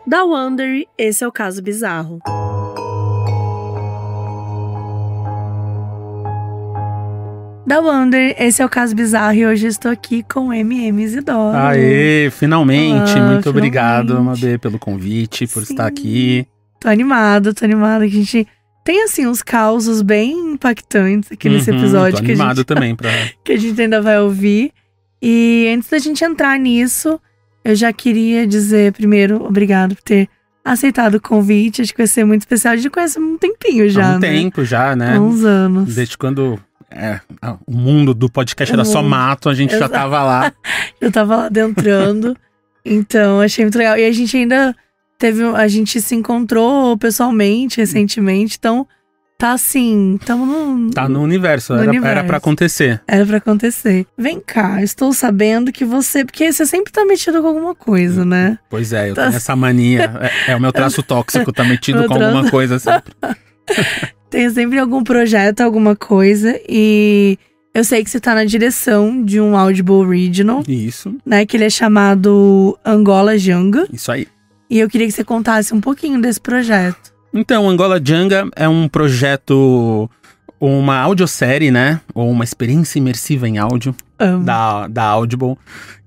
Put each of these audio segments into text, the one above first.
Da Wonder, esse é o Caso Bizarro. Da Wonder, esse é o Caso Bizarro e hoje eu estou aqui com MM Isidoro. Aê, finalmente. Muito obrigado, Mabê, pelo convite, por estar aqui. Tô animada que a gente tem, assim, uns causos bem impactantes aqui nesse episódio. Tô animado também que a gente ainda vai ouvir. E antes da gente entrar nisso, eu já queria dizer, primeiro, obrigado por ter aceitado o convite. Acho que vai ser muito especial. A gente conhece há um tempinho já, né? Tempo já, né? Há uns anos. Desde quando o mundo do podcast era só mato, a gente já tava lá. Eu tava lá adentrando. Então, achei muito legal. E a gente ainda a gente se encontrou pessoalmente recentemente. Então, tá assim, Tá no universo, era pra acontecer. Era pra acontecer. Vem cá, estou sabendo que porque você sempre tá metido com alguma coisa, né? Pois é, eu tenho essa mania. É o meu traço tóxico, tá metido com alguma coisa sempre. Tem sempre algum projeto, alguma coisa. E eu sei que você tá na direção de um Audible Original. Isso. Né, que ele é chamado Angola Janga. Isso aí. E eu queria que você contasse um pouquinho desse projeto. Então, Angola Janga é um projeto, uma audiosérie, né? Ou uma experiência imersiva em áudio da Audible,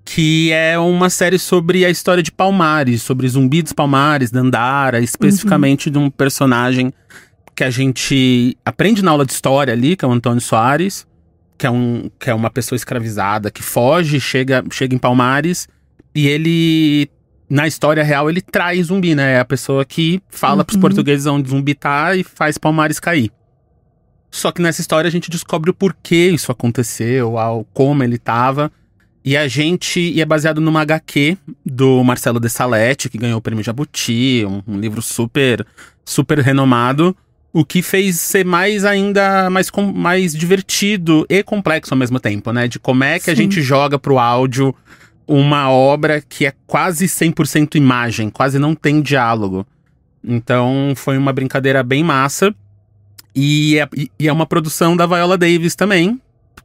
que é uma série sobre a história de Palmares, sobre Zumbi dos Palmares, Dandara, especificamente de um personagem que a gente aprende na aula de história ali, que é o Antônio Soares, que é uma pessoa escravizada, que foge, chega em Palmares, e ele, na história real, ele trai zumbi, né? É a pessoa que fala pros portugueses onde zumbi tá e faz Palmares cair. Só que nessa história a gente descobre o porquê isso aconteceu, como ele tava. E é baseado numa HQ do Marcelo de Salete, que ganhou o prêmio Jabuti, um livro super, super renomado. O que fez ser mais divertido e complexo ao mesmo tempo, né? De como é que a gente joga pro áudio uma obra que é quase 100% imagem, quase não tem diálogo. Então foi uma brincadeira bem massa. E é uma produção da Viola Davis também.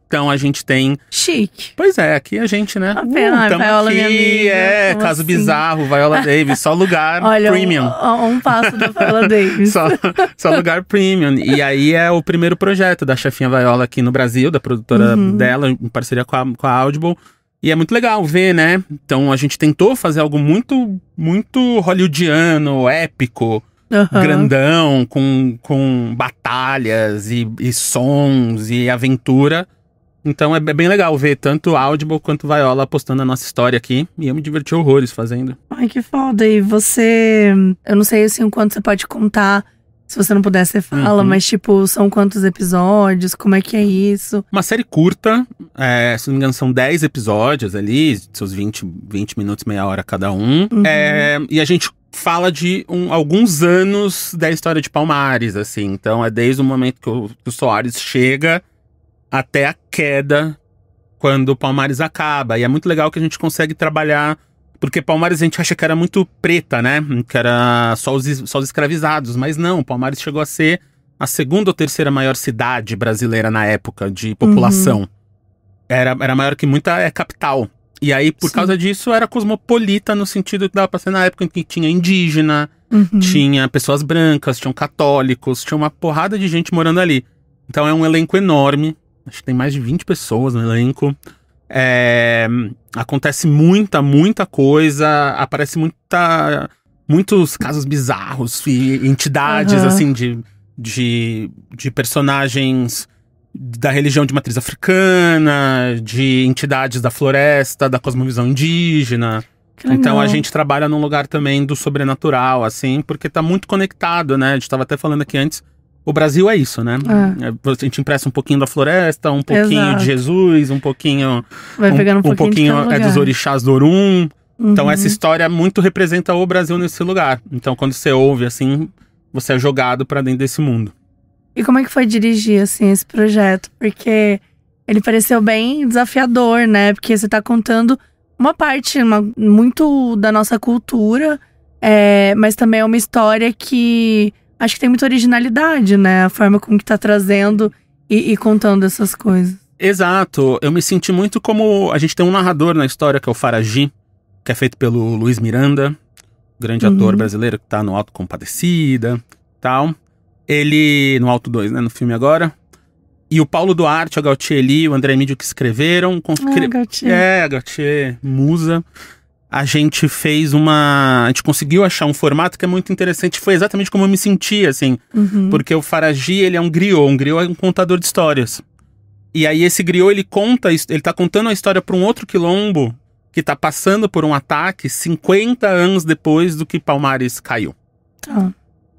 Então a gente tem... Chique. Pois é, aqui a gente, né? Tamo Viola, aqui, minha amiga. Caso Bizarro, Viola Davis, só lugar premium. Um passo da Viola Davis. só lugar premium. E aí é o primeiro projeto da chefinha Viola aqui no Brasil, da produtora dela, em parceria com a Audible. E é muito legal ver, né? Então a gente tentou fazer algo muito, muito hollywoodiano, épico, grandão, com batalhas e sons e aventura. Então é bem legal ver tanto Audible quanto Viola apostando na nossa história aqui. E eu me diverti horrores fazendo. Ai, que foda. E você... Eu não sei, assim, o quanto você pode contar. Se você não puder, você fala. Mas, tipo, são quantos episódios? Como é que é isso? Uma série curta. Se não me engano, são 10 episódios ali. Seus 20 minutos, meia hora cada um. E a gente fala de alguns anos da história de Palmares, assim. Então é desde o momento que o Soares chega até a queda, quando o Palmares acaba. E é muito legal que a gente consegue trabalhar, porque Palmares a gente acha que era muito preta, né? Que era só os escravizados. Mas não, Palmares chegou a ser a segunda ou terceira maior cidade brasileira na época, de população. Era maior que muita capital. E aí, por causa disso, era cosmopolita no sentido que dava pra ser na época em que tinha indígena, tinha pessoas brancas, tinham católicos, tinha uma porrada de gente morando ali. Então é um elenco enorme. Acho que tem mais de 20 pessoas no elenco. Acontece muita coisa. Aparece muitos casos bizarros e entidades, assim, de personagens da religião de matriz africana, de entidades da floresta, da cosmovisão indígena. Então a gente trabalha num lugar também do sobrenatural, assim, porque tá muito conectado, né? A gente tava até falando aqui antes. O Brasil é isso, né? A gente empresta um pouquinho da floresta, um pouquinho de Jesus, um pouquinho... Vai pegando um pouquinho dos orixás do Orum. Então essa história muito representa o Brasil nesse lugar. Então quando você ouve, assim, você é jogado pra dentro desse mundo. E como é que foi dirigir, assim, esse projeto? Porque ele pareceu bem desafiador, né? Porque você tá contando uma parte muito da nossa cultura, mas também é uma história que... Acho que tem muita originalidade, né? A forma como que tá trazendo e contando essas coisas. Exato. Eu me senti muito como... A gente tem um narrador na história, que é o Faragi, que é feito pelo Luiz Miranda. grande ator brasileiro que tá no Auto Compadecida, tal. Ele, no Auto 2, né, no filme agora. E o Paulo Duarte, a Gautier Lee, o André Mídio que escreveram. A Gautier, musa. A gente fez a gente conseguiu achar um formato que é muito interessante. Foi exatamente como eu me senti, assim. Porque o Faraji, ele é um griot. Um griot é um contador de histórias. E aí esse griot, ele tá contando a história para um outro quilombo que tá passando por um ataque 50 anos depois do que Palmares caiu.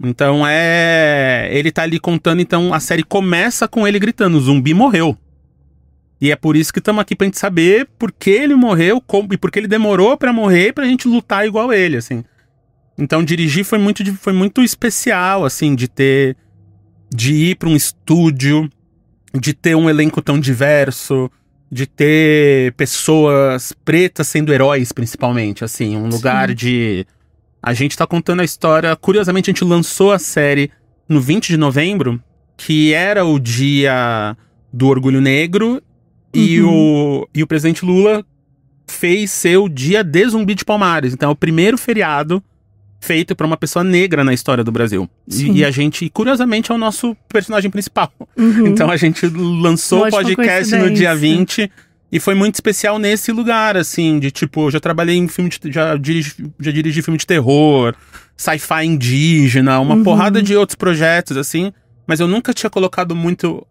Então ele tá ali contando, então a série começa com ele gritando, o zumbi morreu. E é por isso que estamos aqui pra gente saber por que ele morreu e por que ele demorou pra morrer, pra gente lutar igual ele, assim. Então dirigir foi muito especial, assim, de ir pra um estúdio, de ter um elenco tão diverso, de ter pessoas pretas sendo heróis, principalmente, assim, um lugar de... A gente tá contando a história... Curiosamente, a gente lançou a série no 20 de novembro, que era o dia do Orgulho Negro, e o presidente Lula fez ser o dia de Zumbi de Palmares. Então, é o primeiro feriado feito pra uma pessoa negra na história do Brasil. E a gente, curiosamente, é o nosso personagem principal. Então, a gente lançou o podcast no dia 20... E foi muito especial nesse lugar, assim, de tipo, eu já trabalhei em filme já dirigi filme de terror, sci-fi indígena, uma porrada de outros projetos, assim, mas eu nunca tinha colocado muito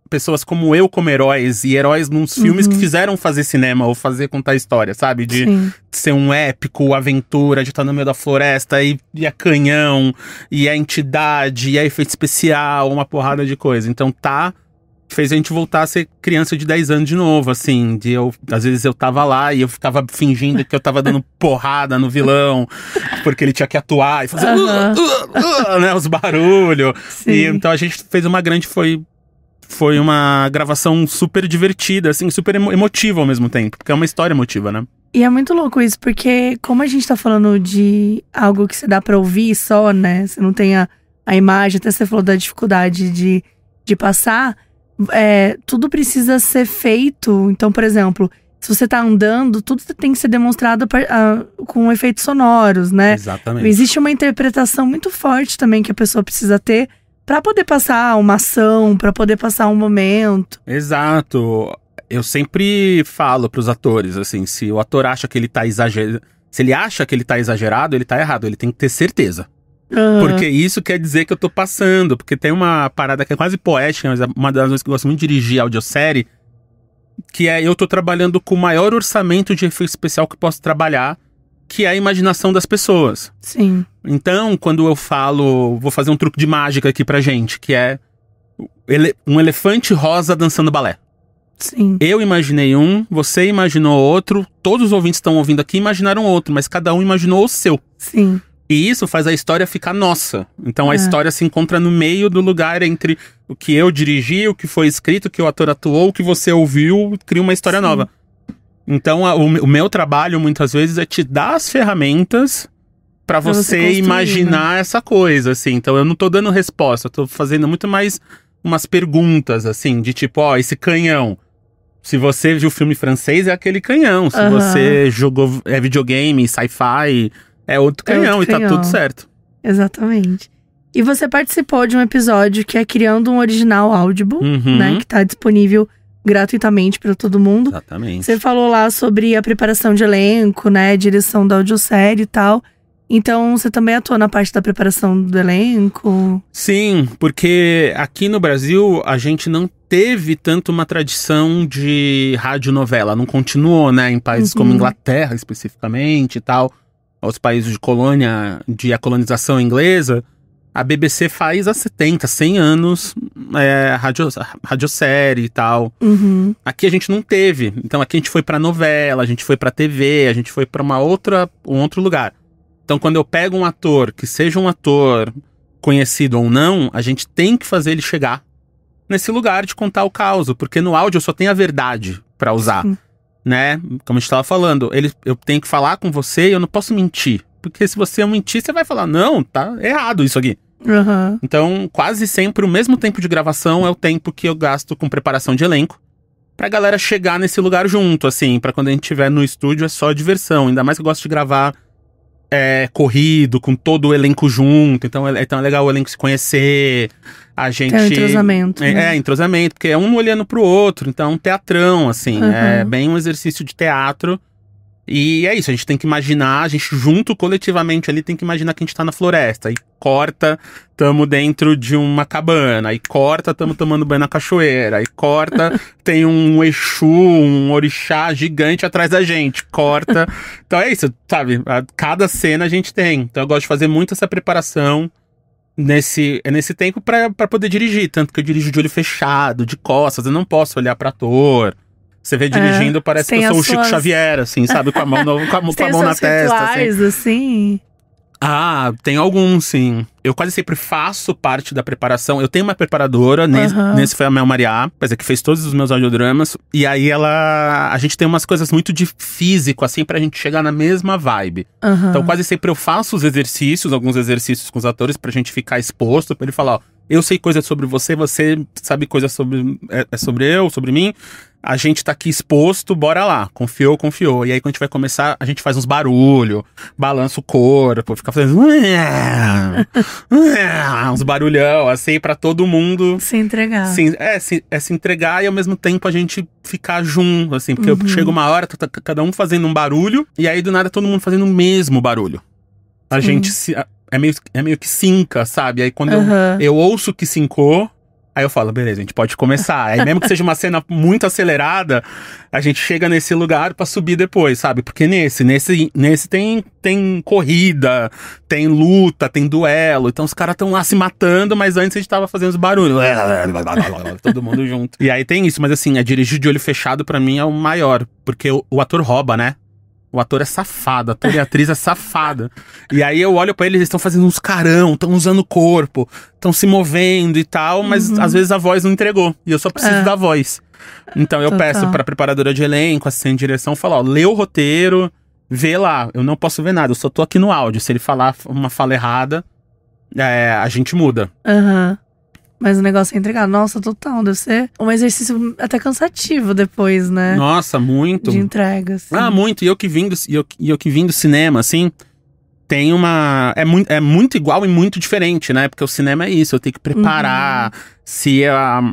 pessoas como eu como heróis, e heróis nos filmes que fizeram fazer cinema ou fazer contar história, sabe? De ser um épico, aventura, de estar no meio da floresta, e é canhão, e é entidade, e é efeito especial, uma porrada de coisa. Então fez a gente voltar a ser criança de 10 anos de novo, assim, às vezes eu tava lá e eu ficava fingindo que eu tava dando porrada no vilão, porque ele tinha que atuar e fazer né, os barulhos. E então a gente fez foi uma gravação super divertida, assim, super emotiva ao mesmo tempo, porque é uma história emotiva, né? E é muito louco isso, porque como a gente tá falando de algo que você dá pra ouvir só, né, você não tem a imagem, até você falou da dificuldade de passar... tudo precisa ser feito. Então, por exemplo, se você tá andando, tudo tem que ser demonstrado com efeitos sonoros, né? Exatamente. Existe uma interpretação muito forte também que a pessoa precisa ter pra poder passar uma ação, pra poder passar um momento. Exato. Eu sempre falo pros atores, assim, se o ator acha que ele tá exagerado, se ele acha que ele tá exagerado, ele tá errado, ele tem que ter certeza. Porque isso quer dizer que eu tô passando. Porque tem uma parada que é quase poética, mas é uma das coisas que eu gosto muito de dirigir audiosérie, que é eu tô trabalhando com o maior orçamento de efeito especial que posso trabalhar, que é a imaginação das pessoas. Sim. Então, quando eu falo, vou fazer um truque de mágica aqui pra gente, que é um elefante rosa dançando balé. Sim. Eu imaginei você imaginou outro, todos os ouvintes que estão ouvindo aqui imaginaram outro, mas cada um imaginou o seu. Sim. E isso faz a história ficar nossa. Então a história se encontra no meio do lugar entre o que eu dirigi, o que foi escrito, o que o ator atuou, o que você ouviu, cria uma história nova. Então o meu trabalho muitas vezes é te dar as ferramentas pra você imaginar essa coisa, assim. Então eu não tô dando resposta, eu tô fazendo muito mais umas perguntas, assim, de tipo, esse canhão. Se você viu filme francês, é aquele canhão. Se você jogou videogame, sci-fi... É outro canhão e tá tudo certo. Exatamente. E você participou de um episódio que é Criando um Original Audible, né? Que tá disponível gratuitamente pra todo mundo. Exatamente. Você falou lá sobre a preparação de elenco, né? Direção da audiosérie e tal. Então, você também atua na parte da preparação do elenco? Sim, porque aqui no Brasil, a gente não teve tanto uma tradição de radionovela. Não continuou, né? Em países como Inglaterra, especificamente e tal. Aos países de colonização inglesa, a BBC faz há 70, 100 anos radiosérie e tal. Aqui a gente não teve. Então aqui a gente foi pra novela, a gente foi pra TV, a gente foi pra um outro lugar. Então quando eu pego um ator, que seja um ator conhecido ou não, a gente tem que fazer ele chegar nesse lugar de contar o caos, porque no áudio eu só tenho a verdade pra usar. Né? Como a gente tava falando, eu tenho que falar com você e eu não posso mentir. Porque se você mentir, você vai falar, não, tá errado isso aqui. Então, quase sempre o mesmo tempo de gravação é o tempo que eu gasto com preparação de elenco, pra galera chegar nesse lugar junto, assim, pra quando a gente estiver no estúdio é só diversão. Ainda mais que eu gosto de gravar corrido, com todo o elenco junto. Então é legal o elenco se conhecer. A gente... Tem um entrosamento. Né? Entrosamento, porque é um olhando pro outro. Então é um teatrão, assim. É bem um exercício de teatro. E é isso, a gente tem que imaginar, a gente junto coletivamente ali tem que imaginar que a gente tá na floresta. Aí corta, tamo dentro de uma cabana. Aí corta, tamo tomando banho na cachoeira. Aí corta, tem um Exu, um orixá gigante atrás da gente. Corta. Então é isso, sabe? Cada cena a gente tem. Então eu gosto de fazer muito essa preparação nesse tempo pra poder dirigir. Tanto que eu dirijo de olho fechado, de costas, eu não posso olhar pra ator. Você vê dirigindo, parece que eu sou o Chico Xavier, assim, sabe? Com a mão, com a mão na testa. Assim. Ah, tem alguns, sim. Eu quase sempre faço parte da preparação. Eu tenho uma preparadora, nesse foi a Mel Mariá, que fez todos os meus audiodramas. E aí a gente tem umas coisas muito de físico, assim, pra gente chegar na mesma vibe. Então quase sempre eu faço os exercícios, alguns exercícios com os atores, pra gente ficar exposto, pra ele falar, ó, eu sei coisas sobre você sabe coisas sobre eu, sobre mim. A gente tá aqui exposto, bora lá. Confiou. E aí, quando a gente vai começar, a gente faz uns barulhos, balança o corpo, fica fazendo uns barulhão, assim, pra todo mundo se entregar. Se entregar e ao mesmo tempo a gente ficar junto, assim, porque chega uma hora, tá cada um fazendo um barulho, e aí do nada todo mundo fazendo o mesmo barulho. A gente é meio que sinca, sabe? Aí quando eu ouço que sincou, aí eu falo, beleza, a gente pode começar. Aí mesmo que seja uma cena muito acelerada, a gente chega nesse lugar pra subir depois, sabe? Porque nesse tem corrida, tem luta, tem duelo. Então os caras estão lá se matando, mas antes a gente tava fazendo os barulhos. Todo mundo junto. E aí tem isso, mas assim, dirigir de olho fechado pra mim é o maior. Porque o ator rouba, né? O ator é safado, ator e atriz é safada. E aí eu olho pra eles estão fazendo uns carão, estão usando o corpo, estão se movendo e tal, mas às vezes a voz não entregou. E eu só preciso da voz. Então eu peço pra preparadora de elenco, assistente de direção, falar, ó, lê o roteiro, vê lá. Eu não posso ver nada, eu só tô aqui no áudio. Se ele falar uma fala errada, a gente muda. Mas o negócio é entregar. Nossa, total. Deve ser um exercício até cansativo depois, né? Nossa, muito. De entrega, assim. Muito. E eu que vim do cinema, assim, tem uma... É muito igual e muito diferente, né? Porque o cinema é isso. Eu tenho que preparar. Se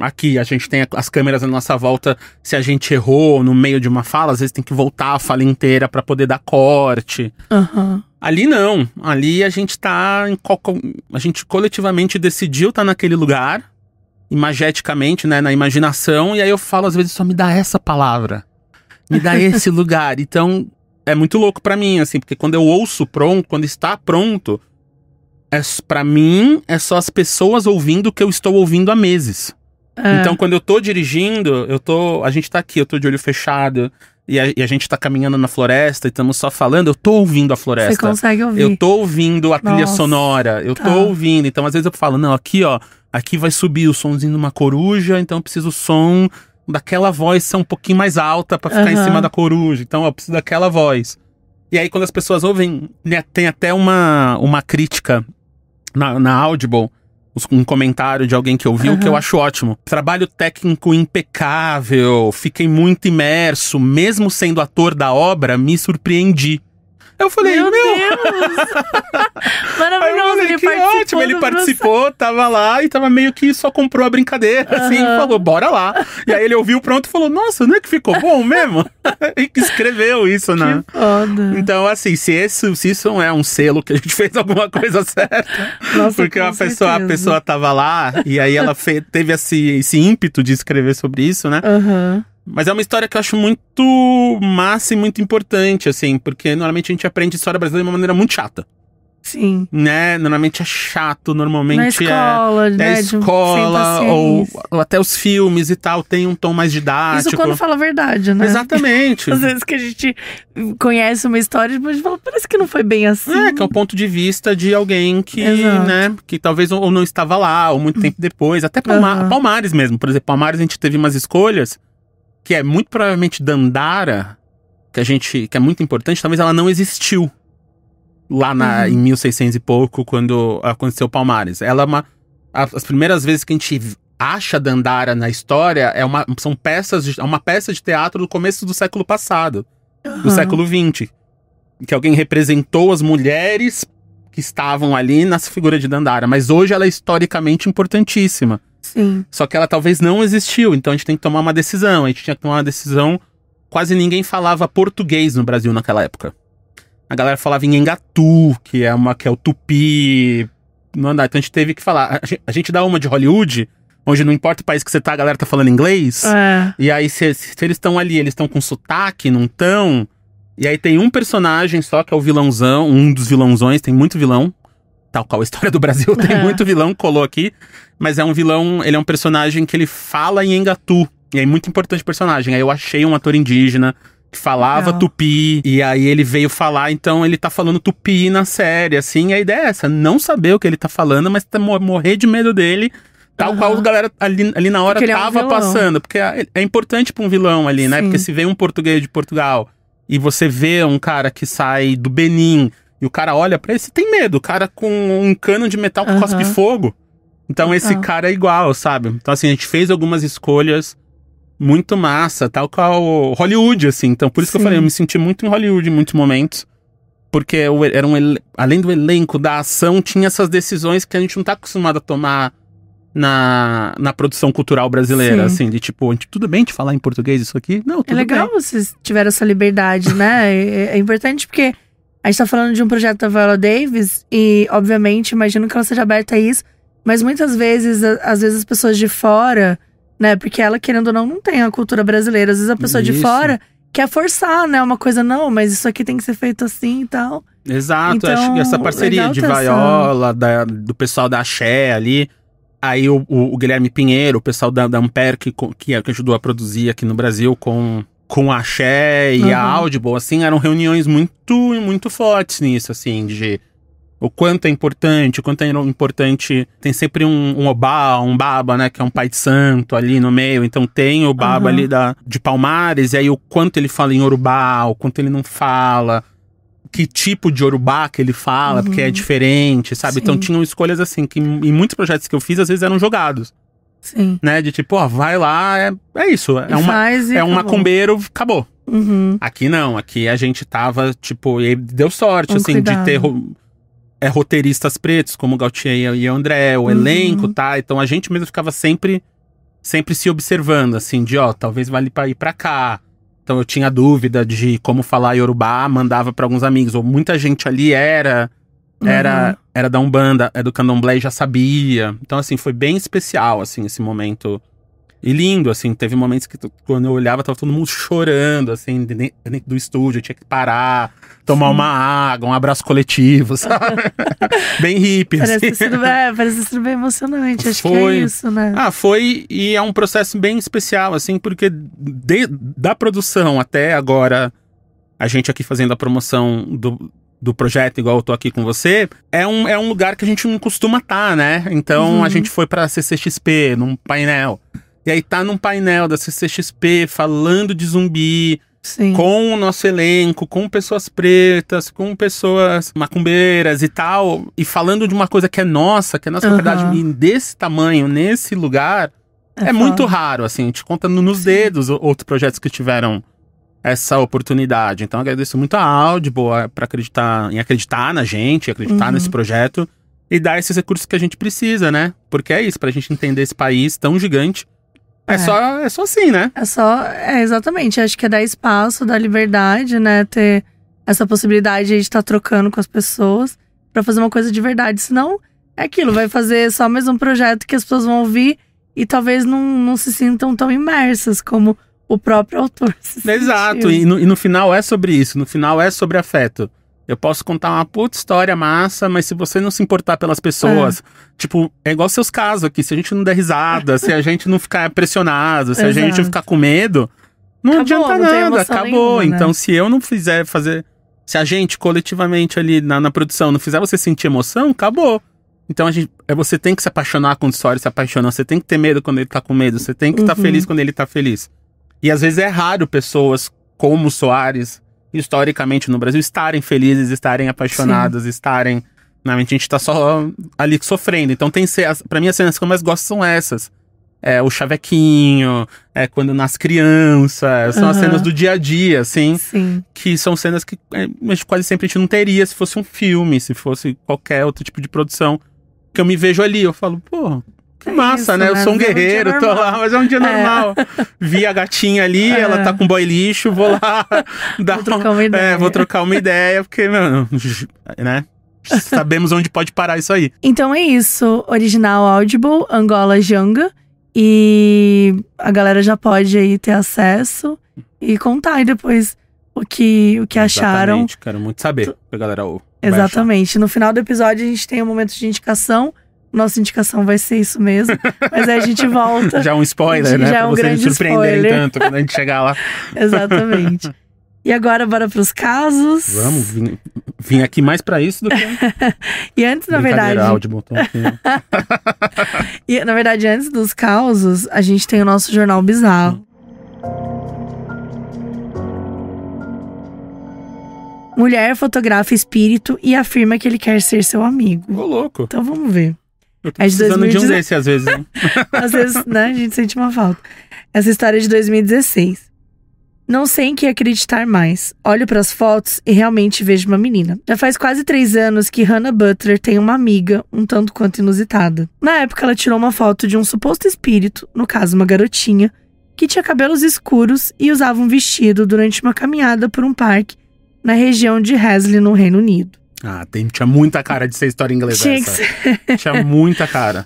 aqui a gente tem as câmeras à nossa volta, se a gente errou no meio de uma fala, às vezes tem que voltar a fala inteira pra poder dar corte. Ali não. Ali a gente tá a gente coletivamente decidiu estar naquele lugar, imageticamente, né, na imaginação, e aí eu falo às vezes só me dá essa palavra. Me dá esse lugar. Então é muito louco pra mim, assim, porque quando eu ouço pronto, quando está pronto, pra mim é só as pessoas ouvindo o que eu estou ouvindo há meses. Então quando eu tô dirigindo, a gente tá aqui, eu tô de olho fechado. E a gente tá caminhando na floresta e estamos só falando, eu tô ouvindo a floresta. Você consegue ouvir. Eu tô ouvindo a trilha sonora, eu tô ouvindo. Então, às vezes eu falo, não, aqui ó, aqui vai subir o somzinho de uma coruja, então eu preciso o som daquela voz ser um pouquinho mais alta pra ficar em cima da coruja. Então, eu preciso daquela voz. E aí, quando as pessoas ouvem, tem até uma crítica na Audible, um comentário de alguém que ouviu, que eu acho ótimo. Trabalho técnico impecável, fiquei muito imerso, mesmo sendo ator da obra, me surpreendi. Eu falei, meu Deus! Maravilhoso, ele participou. Ótimo, ele participou, tava lá e tava meio que só comprou a brincadeira, assim, falou, bora lá. E aí ele ouviu pronto e falou, nossa, não é que ficou bom mesmo? E que escreveu isso, né? Que foda. Então, assim, se isso não é um selo que a gente fez alguma coisa certa. Nossa, porque a pessoa tava lá e aí ela teve esse ímpeto de escrever sobre isso, né? Mas é uma história que eu acho muito massa e muito importante, assim, porque normalmente a gente aprende história brasileira de uma maneira muito chata. Sim. Né? Normalmente é chato, normalmente na escola, né? Escola, ou até os filmes e tal, tem um tom mais didático. Isso quando fala a verdade, né? Exatamente. Às vezes que a gente conhece uma história e depois a gente fala, parece que não foi bem assim. Que é o ponto de vista de alguém que, né, que talvez ou não estava lá, ou muito tempo depois. Até Palmares mesmo. Por exemplo, Palmares a gente teve umas escolhas que é muito provavelmente Dandara, que é muito importante, talvez ela não existiu lá em 1600 e pouco, quando aconteceu Palmares. Ela as primeiras vezes que a gente acha Dandara na história é uma peça de teatro do começo do século passado, do século XX. que alguém representou as mulheres que estavam ali nessa figura de Dandara. Mas hoje ela é historicamente importantíssima. Sim. Só que ela talvez não existiu, então a gente tem que tomar uma decisão. A gente tinha que tomar uma decisão. Quase ninguém falava português no Brasil naquela época. A galera falava em Engatu, que é o tupi. Não andar. Então a gente teve que falar. A gente dá uma de Hollywood, onde não importa o país que você tá, a galera tá falando inglês. E aí, se eles estão ali, eles estão com sotaque, não estão. E aí tem um personagem só que é o vilãozão, um dos vilãozões, tem muito vilão. Tal qual a história do Brasil, tem muito vilão, colou aqui. Mas é um vilão, ele é um personagem que ele fala em Engatu. E é muito importante o personagem. Aí eu achei um ator indígena que falava tupi. E aí ele veio falar, então ele tá falando tupi na série, assim. E a ideia é essa, não saber o que ele tá falando, mas morrer de medo dele. Tal qual a galera ali na hora tava passando. Porque é importante pra um vilão ali, né? Porque se vê um português de Portugal e você vê um cara que sai do Benin e o cara olha pra ele, você tem medo. O cara com um cano de metal que cospe fogo. Então esse cara é igual, sabe? Então assim, a gente fez algumas escolhas muito massa, tal qual Hollywood, assim. Então por isso que eu falei, eu me senti muito em Hollywood em muitos momentos. Porque era além do elenco, da ação, tinha essas decisões que a gente não tá acostumado a tomar na produção cultural brasileira, assim, de tipo, tudo bem de falar em português isso aqui? Não, tudo bem. É legal vocês tiveram essa liberdade, né? É importante porque a gente tá falando de um projeto da Viola Davis e, obviamente, imagino que ela seja aberta a isso, mas muitas vezes, às vezes as pessoas de fora, né? Porque ela, querendo ou não tem a cultura brasileira. Às vezes a pessoa de fora quer forçar, né? Uma coisa, não, mas isso aqui tem que ser feito assim e tal. Exato, então, acho que essa parceria de Viola, do pessoal da Axé ali. Aí o Guilherme Pinheiro, o pessoal da Ampere, que ajudou a produzir aqui no Brasil com a Axé e a Audible, assim, eram reuniões muito, muito fortes nisso, assim, de o quanto é importante, tem sempre um Obá, um Baba, né, que é um pai de santo ali no meio, então tem o Baba ali de Palmares, e aí o quanto ele fala em Yorubá, o quanto ele não fala, que tipo de Yorubá que ele fala, porque é diferente, sabe? Sim. Então tinham escolhas assim, que em muitos projetos que eu fiz, às vezes eram jogados. Sim. Né? De tipo, vai lá, é isso. É um macumbeiro, acabou. Aqui não, aqui a gente tava, tipo, e deu sorte, assim, de ter roteiristas pretos, como o Gautier e o André, o elenco, tá? Então a gente mesmo ficava sempre se observando, assim, de talvez vale pra ir pra cá. Então eu tinha dúvida de como falar Yorubá, mandava pra alguns amigos. Ou muita gente ali era da Umbanda, do Candomblé e já sabia. Então assim, foi bem especial, assim, esse momento. E lindo, assim, teve momentos que quando eu olhava tava todo mundo chorando, assim, dentro do estúdio. Eu tinha que parar, tomar uma água, um abraço coletivo, sabe? Bem hippie, parece assim. Parece sido bem emocionante, acho que é isso, né? Foi, e é um processo bem especial, assim, porque da produção até agora, a gente aqui fazendo a promoção do projeto, igual eu tô aqui com você, é um lugar que a gente não costuma estar, né? Então a gente foi pra CCXP, num painel. E aí tá num painel da CCXP falando de zumbi, com o nosso elenco, com pessoas pretas, com pessoas macumbeiras e tal, e falando de uma coisa que é nossa verdade, desse tamanho, nesse lugar, é muito raro, assim, a gente conta nos dedos outros projetos que tiveram essa oportunidade. Então agradeço muito a Audible para acreditar na gente, acreditar nesse projeto e dar esses recursos que a gente precisa, né? Porque é isso, pra gente entender esse país tão gigante. É só assim, né? Exatamente. Acho que é dar espaço, dar liberdade, né? Ter essa possibilidade de estar trocando com as pessoas pra fazer uma coisa de verdade. Senão, é aquilo, vai fazer só mais um projeto que as pessoas vão ouvir e talvez não se sintam tão imersas como o próprio autor se sentiu. Exato, e no final é sobre isso, no final é sobre afeto. Eu posso contar uma puta história massa, mas se você não se importar pelas pessoas, tipo, é igual seus casos aqui, se a gente não der risada, se a gente não ficar pressionado, se a gente ficar com medo, não adianta nada, acabou. Nenhuma, então, se eu não fizer se a gente coletivamente ali na produção não fizer você sentir emoção, acabou. Então você tem que se apaixonar quando o Soares se apaixona, você tem que ter medo quando ele tá com medo, você tem que estar feliz quando ele tá feliz. E às vezes é raro pessoas como o Soares, historicamente no Brasil, estarem felizes, estarem apaixonadas, estarem... A gente tá só ali sofrendo. Então pra mim as cenas que eu mais gosto são essas. o chavequinho, quando nasce criança. São as cenas do dia a dia, assim. Sim. Que são cenas que quase sempre a gente não teria se fosse um filme, se fosse qualquer outro tipo de produção. Que eu me vejo ali, eu falo, pô, que massa, isso, né? Eu sou um guerreiro, tô lá, mas é um dia normal. Vi a gatinha ali, ela tá com boy lixo, vou lá vou trocar uma ideia. Vou trocar uma ideia, porque, mano, né? Sabemos onde pode parar isso aí. Então é isso. Original Audible, Angola Janga. E a galera já pode aí ter acesso e contar aí depois o que acharam. Exatamente, quero muito saber a galera Exatamente. No final do episódio a gente tem um momento de indicação. Nossa indicação vai ser isso mesmo. Mas aí a gente volta. Já é um spoiler, né? Já é um pra vocês grande se surpreenderem spoiler. tanto quando a gente chegar lá. Exatamente. E agora, bora pros casos. Vamos, vim aqui mais pra isso do que... E antes, na verdade... Audible, tô aqui. E, na verdade, antes dos causos, a gente tem o nosso Jornal Bizarro. Mulher fotografa espírito e afirma que ele quer ser seu amigo. Ô, louco. Então vamos ver. Eu tô precisando de um desse, às vezes. Né? Às vezes, né, a gente sente uma falta. Essa história é de 2016. Não sei em que acreditar mais. Olho pras fotos e realmente vejo uma menina. Já faz quase 3 anos que Hannah Butler tem uma amiga um tanto quanto inusitada. Na época, ela tirou uma foto de um suposto espírito, no caso uma garotinha, que tinha cabelos escuros e usava um vestido durante uma caminhada por um parque na região de Hasley, no Reino Unido. Ah, tinha muita cara de ser história inglesa. Tinha que ser. Tinha muita cara.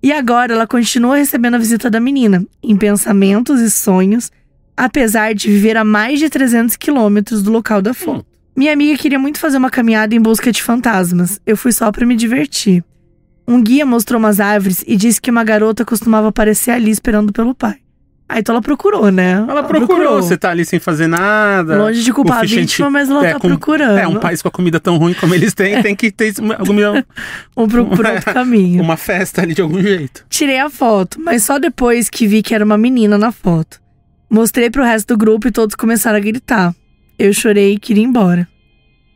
E agora ela continua recebendo a visita da menina, em pensamentos e sonhos, apesar de viver a mais de 300 quilômetros do local da foto. Minha amiga queria muito fazer uma caminhada em busca de fantasmas. Eu fui só pra me divertir. Um guia mostrou umas árvores e disse que uma garota costumava aparecer ali esperando pelo pai. Aí então ela procurou, né? Ela procurou. Você tá ali sem fazer nada. Longe de culpar a vítima, mas ela tá procurando. Um país com a comida tão ruim como eles têm, tem que ter procurar outro caminho. Uma festa ali de algum jeito. Tirei a foto, mas só depois que vi que era uma menina na foto. Mostrei pro resto do grupo e todos começaram a gritar. Eu chorei e queria ir embora.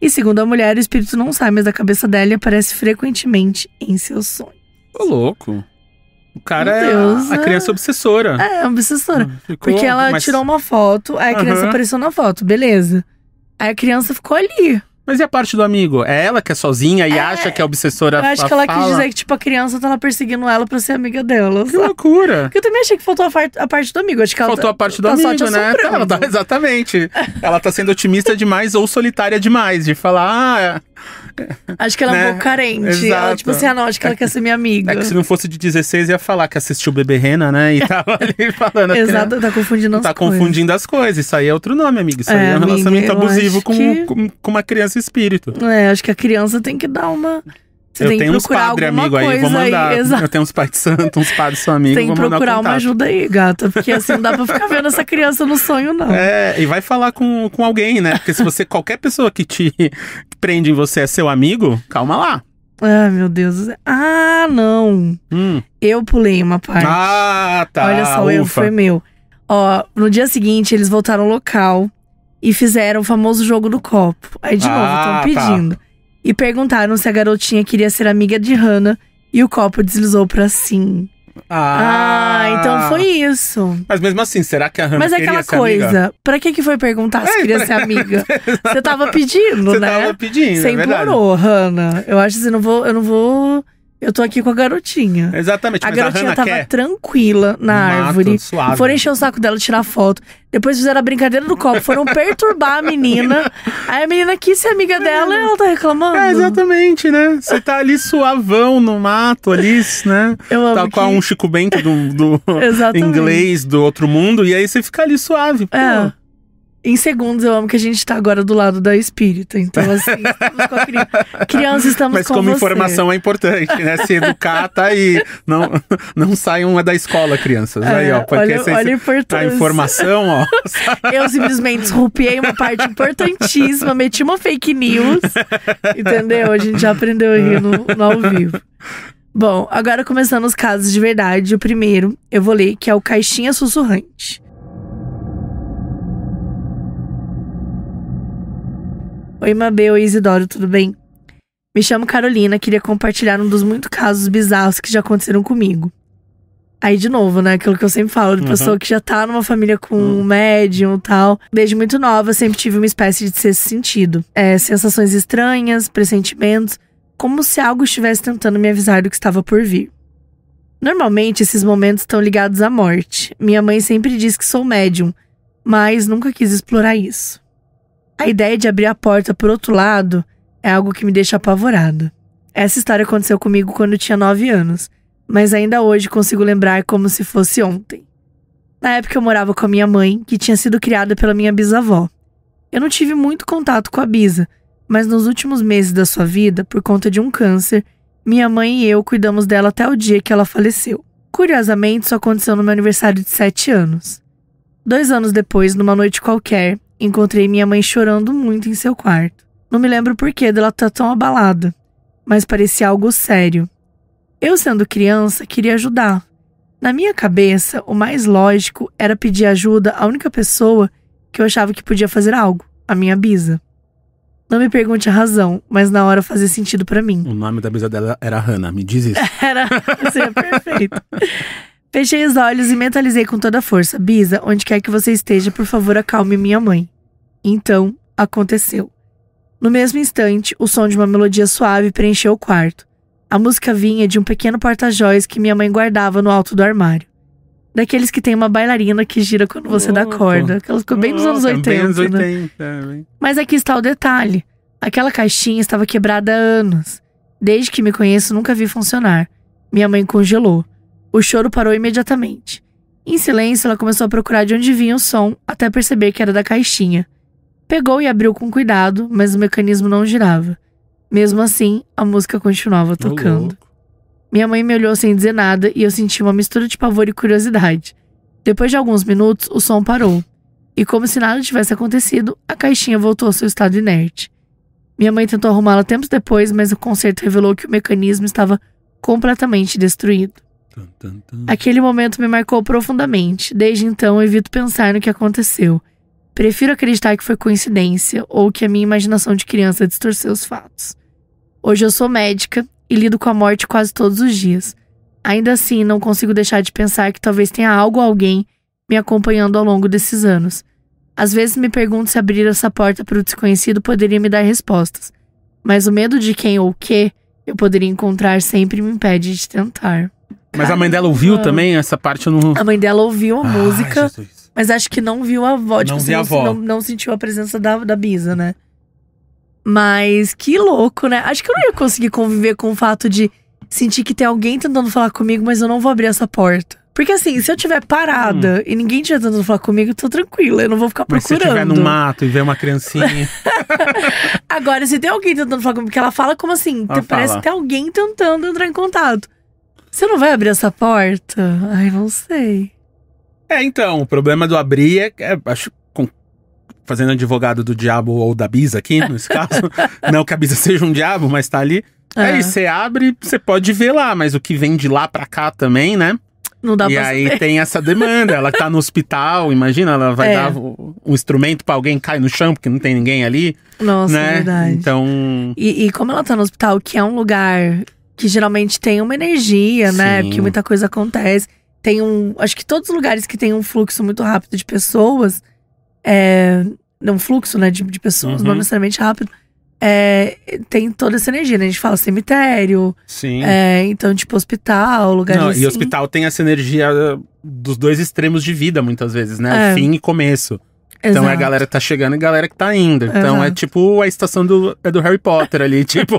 E segundo a mulher, o espírito não sai mais da cabeça dela e aparece frequentemente em seus sonhos. Ô, louco. O cara é a criança obsessora. É, obsessora. Porque ela tirou uma foto, aí a criança apareceu na foto, beleza. Aí a criança ficou ali. Mas e a parte do amigo? É ela que é sozinha e acha que é obsessora? Eu acho que ela quis dizer que, tipo, a criança tá lá perseguindo ela pra ser amiga dela. Que loucura! Porque eu também achei que faltou a parte do amigo. Acho que ela faltou a parte do amigo, né? Exatamente. Ela tá sendo otimista demais ou solitária demais. De falar, acho que ela é um pouco carente. Exato. Ela, tipo assim, não, acho que ela quer ser minha amiga. É que se não fosse de 16, ia falar que assistiu Bebê Rena, né? E tava ali falando. Exato, tá confundindo as coisas. Tá confundindo as coisas. Isso aí é outro nome, amigo. Isso aí é um relacionamento abusivo com uma criança espírito. Acho que a criança tem que dar uma... Você eu tenho uns padres amigos aí, vou mandar. Eu tenho uns pais de santo, uns padres são amigos, tem que vou mandar procurar contato. uma ajuda aí, gata. Porque assim, não dá pra ficar vendo essa criança no sonho, não. E vai falar com alguém, né? Porque se você, qualquer pessoa que que prende em você é seu amigo, calma lá. Ah, meu Deus. Ah, não. Eu pulei uma parte. Ah, tá. Olha só, o erro foi meu. Ó, no dia seguinte, eles voltaram ao local e fizeram o famoso jogo do copo. Aí, de novo, estão pedindo. Tá. E perguntaram se a garotinha queria ser amiga de Hannah. E o copo deslizou pra sim. Então foi isso. Mas mesmo assim, será que a Hannah queria ser amiga? Mas aquela coisa, pra que foi perguntar se queria ser amiga? Você tava pedindo, né? Você tava pedindo, Você implorou, Hannah. Eu acho que eu não vou... Eu tô aqui com a garotinha. Exatamente, mas a garotinha tava tranquila na árvore. Suave. Foram encher o saco dela, tirar foto. Depois fizeram a brincadeira do copo. Foram perturbar a menina. Aí a menina quis ser amiga dela e ela tá reclamando. Exatamente, né? Você tá ali suavão no mato, ali, né? Eu amo tá com um Chico Bento do inglês do outro mundo. E aí você fica ali suave. Pô. Em segundos, eu amo que a gente tá agora do lado da espírita. Então, assim, estamos com a criança, estamos Mas com como você. informação é importante, né? Se educar, tá aí. Não saiam da escola, crianças. Aí, ó. Porque olha a importância. A informação, ó. Eu simplesmente rupiei uma parte importantíssima, meti uma fake news. Entendeu? A gente já aprendeu aí no ao vivo. Bom, agora começando os casos de verdade. O primeiro, eu vou ler, que é o Caixinha Sussurrante. Oi, Mabê, oi, Isidoro, tudo bem? Me chamo Carolina, queria compartilhar um dos muitos casos bizarros que já aconteceram comigo. Aí, de novo, né? Aquilo que eu sempre falo, de pessoa que já tá numa família com um médium e tal. Desde muito nova, sempre tive uma espécie de sexto sentido. Sensações estranhas, pressentimentos, como se algo estivesse tentando me avisar do que estava por vir. Normalmente, esses momentos estão ligados à morte. Minha mãe sempre diz que sou médium, mas nunca quis explorar isso. A ideia de abrir a porta por outro lado é algo que me deixa apavorada. Essa história aconteceu comigo quando eu tinha 9 anos, mas ainda hoje consigo lembrar como se fosse ontem. Na época eu morava com a minha mãe, que tinha sido criada pela minha bisavó. Eu não tive muito contato com a bisa, mas nos últimos meses da sua vida, por conta de um câncer, minha mãe e eu cuidamos dela até o dia que ela faleceu. Curiosamente, isso aconteceu no meu aniversário de 7 anos. 2 anos depois, numa noite qualquer, encontrei minha mãe chorando muito em seu quarto. Não me lembro o porquê dela estar tão abalada, mas parecia algo sério. Eu, sendo criança, queria ajudar. Na minha cabeça, o mais lógico era pedir ajuda à única pessoa que eu achava que podia fazer algo, a minha bisa. Não me pergunte a razão, mas na hora fazia sentido pra mim. O nome da bisa dela era Hannah, me diz isso. Seria perfeito. Fechei os olhos e mentalizei com toda a força. Bisa, onde quer que você esteja, por favor, acalme minha mãe. Então, aconteceu. No mesmo instante, o som de uma melodia suave preencheu o quarto. A música vinha de um pequeno porta-jóias que minha mãe guardava no alto do armário. Daqueles que tem uma bailarina que gira quando você dá corda. Aquela ficou bem nos anos 80, bem anos 80, né? Mas aqui está o detalhe. Aquela caixinha estava quebrada há anos. Desde que me conheço, nunca vi funcionar. Minha mãe congelou. O choro parou imediatamente. Em silêncio, ela começou a procurar de onde vinha o som, até perceber que era da caixinha. Pegou e abriu com cuidado, mas o mecanismo não girava. Mesmo assim, a música continuava tocando. Minha mãe me olhou sem dizer nada e eu senti uma mistura de pavor e curiosidade. Depois de alguns minutos, o som parou. E como se nada tivesse acontecido, a caixinha voltou ao seu estado inerte. Minha mãe tentou arrumá-la tempos depois, mas o conserto revelou que o mecanismo estava completamente destruído. Aquele momento me marcou profundamente. Desde então, evito pensar no que aconteceu. Prefiro acreditar que foi coincidência ou que a minha imaginação de criança distorceu os fatos. Hoje eu sou médica e lido com a morte quase todos os dias. Ainda assim, não consigo deixar de pensar que talvez tenha algo ou alguém me acompanhando ao longo desses anos. Às vezes me pergunto se abrir essa porta para o desconhecido poderia me dar respostas. Mas o medo de quem ou o que eu poderia encontrar sempre me impede de tentar. Mas a mãe dela ouviu também essa parte? A mãe dela ouviu a música, Jesus. Mas acho que não viu a avó. Não sentiu a presença da bisa, né? Mas que louco, né? Acho que eu não ia conseguir conviver com o fato de sentir que tem alguém tentando falar comigo, mas eu não vou abrir essa porta. Porque assim, se eu estiver parada e ninguém estiver tentando falar comigo, eu tô tranquila, eu não vou ficar procurando. Mas se eu estiver no mato e ver uma criancinha… Agora, se tem alguém tentando falar comigo, porque ela fala como assim? Parece que tem alguém tentando entrar em contato. Você não vai abrir essa porta? Ai, não sei. Então, o problema do abrir acho, fazendo advogado do diabo ou da bisa aqui, nesse caso. Não que a bisa seja um diabo, mas tá ali. Aí você abre, você pode ver lá, mas o que vem de lá pra cá também, né? Não dá pra saber. E aí tem essa demanda, ela tá no hospital, imagina, ela vai dar um instrumento pra alguém cair no chão, porque não tem ninguém ali. Nossa, né? Verdade. Então… E como ela tá no hospital, que é um lugar que geralmente tem uma energia, né? Porque muita coisa acontece. Tem acho que todos os lugares que tem um fluxo muito rápido de pessoas, um fluxo, né, de pessoas, não necessariamente rápido, tem toda essa energia, né? A gente fala cemitério, então tipo hospital, lugares assim. E hospital tem essa energia dos dois extremos de vida, muitas vezes, né? O fim e começo. Então é a galera que tá chegando e a galera que tá indo. Então é tipo a estação do Harry Potter ali. Tipo,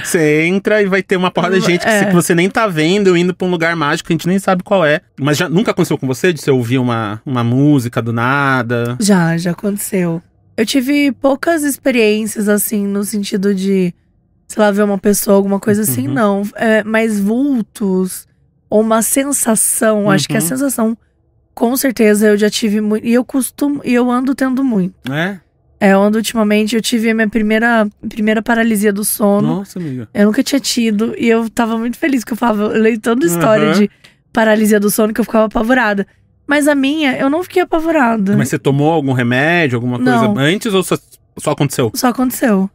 você entra e vai ter uma porrada de gente que você nem tá vendo, indo pra um lugar mágico que a gente nem sabe qual é. Mas nunca aconteceu com você de você ouvir uma música do nada? Já aconteceu. Eu tive poucas experiências, assim, no sentido de, sei lá, ver uma pessoa, alguma coisa assim, não. Mas vultos, ou uma sensação, acho que a sensação… Com certeza eu já tive muito. E eu ando tendo muito. Eu ando ultimamente, eu tive a minha primeira paralisia do sono. Nossa, amiga. Eu nunca tinha tido. E eu tava muito feliz que eu leio tanta história de paralisia do sono que eu ficava apavorada. Mas a minha, eu não fiquei apavorada. Mas você tomou algum remédio, alguma coisa antes ou só aconteceu? Só aconteceu.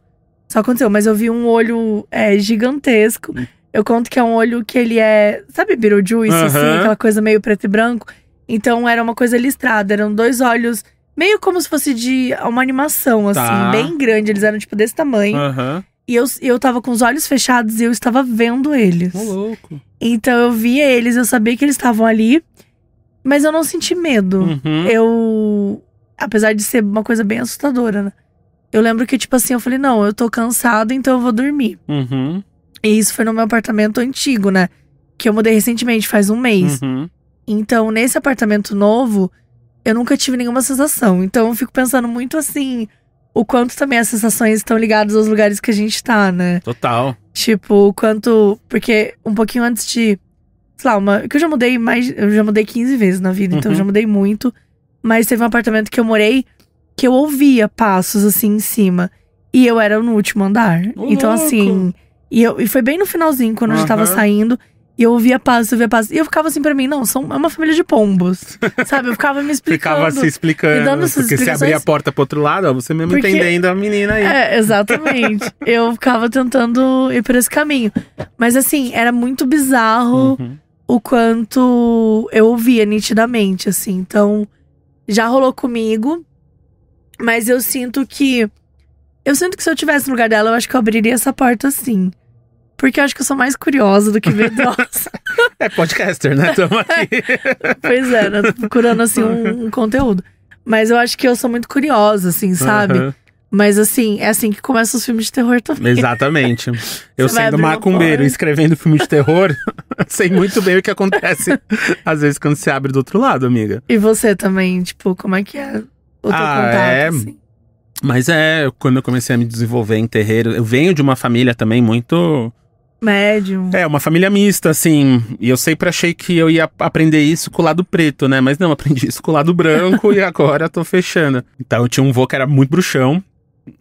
Mas eu vi um olho gigantesco. Eu conto que é um olho que ele é… Sabe Beetlejuice, assim? Aquela coisa meio preto e branco. Então era uma coisa listrada. Eram 2 olhos… Meio como se fosse de uma animação, assim. Bem grande. Eles eram, tipo, desse tamanho. E eu tava com os olhos fechados e eu estava vendo eles. Louco. Então eu via eles, eu sabia que eles estavam ali. Mas eu não senti medo. Apesar de ser uma coisa bem assustadora, né? Eu lembro que, tipo assim, eu falei, não, eu tô cansada, então eu vou dormir. E isso foi no meu apartamento antigo, né? Que eu mudei recentemente, faz um mês. Então, nesse apartamento novo, eu nunca tive nenhuma sensação. Então, eu fico pensando muito assim, o quanto também as sensações estão ligadas aos lugares que a gente tá, né? Total. Tipo, o quanto… Porque um pouquinho antes de… Sei lá, que eu já mudei 15 vezes na vida, então eu já mudei muito. Mas teve um apartamento que eu morei que eu ouvia passos assim em cima. E eu era no último andar. Então, assim… E foi bem no finalzinho, quando eu já tava saindo. E eu ouvia passos, E eu ficava assim pra mim, não, é uma família de pombos. Sabe? Eu ficava me explicando. Ficava se explicando. Dando essas porque se abrir a porta pro outro lado, ó, você mesmo entendendo a menina aí. Exatamente. Eu ficava tentando ir por esse caminho. Mas assim, era muito bizarro o quanto eu ouvia nitidamente, assim. Então, já rolou comigo. Mas eu sinto que… se eu tivesse no lugar dela, eu acho que eu abriria essa porta sim. Porque eu acho que eu sou mais curiosa do que medrosa. É podcaster, né? Tamo aqui. Pois é, né? Tô procurando, assim, um conteúdo. Mas eu acho que eu sou muito curiosa, assim, sabe? Mas, assim, é assim que começam os filmes de terror também. Exatamente. Eu sendo macumbeiro e escrevendo filme de terror, sei muito bem o que acontece, às vezes, quando você abre do outro lado, amiga. E você também, tipo, como é que é o teu contato, assim? Mas quando eu comecei a me desenvolver em terreiro, eu venho de uma família também muito… Médium. Uma família mista, assim. E eu sempre achei que eu ia aprender isso com o lado preto, né? Mas não, aprendi isso com o lado branco e agora eu tô fechando. Então eu tinha um vô que era muito bruxão.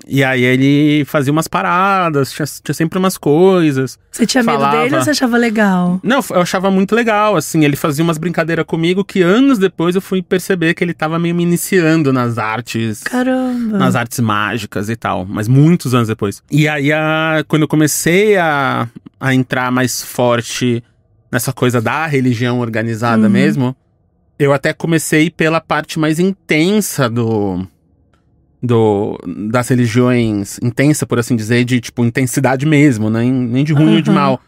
E aí ele fazia umas paradas, tinha sempre umas coisas. Você tinha medo dele ou você achava legal? Não, eu achava muito legal, assim. Ele fazia umas brincadeiras comigo que anos depois eu fui perceber que ele tava meio me iniciando nas artes. Caramba! Nas artes mágicas e tal, mas muitos anos depois. E aí, quando eu comecei a entrar mais forte nessa coisa da religião organizada mesmo, eu até comecei pela parte mais intensa das religiões, intensa, por assim dizer, de tipo intensidade mesmo, né? Nem de ruim ou de mal.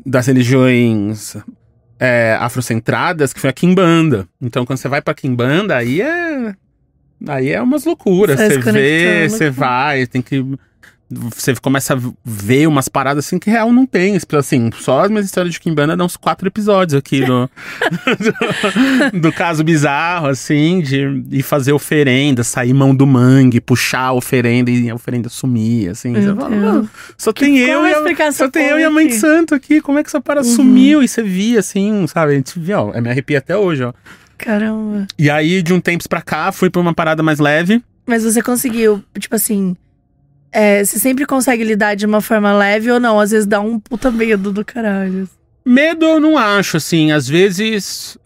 Das religiões afrocentradas, que foi a Quimbanda. Então, quando você vai pra Quimbanda, aí é umas loucuras. Você vê, você vai, tem que… Você começa a ver umas paradas assim que real não tem. Assim, só as minhas histórias de Quimbanda dão uns 4 episódios aqui do caso bizarro, assim, de ir fazer oferenda, sair mão do mangue, puxar a oferenda e a oferenda sumir, assim. Você fala, só tem eu e a mãe de santo aqui, como é que essa parada sumiu? E você via, assim, sabe? A gente via, ó, me arrepia até hoje, ó. Caramba. E aí, de um tempo pra cá, fui pra uma parada mais leve. Mas você conseguiu, tipo assim… você sempre consegue lidar de uma forma leve ou não? Às vezes dá um puta medo do caralho. Medo eu não acho, assim. Às vezes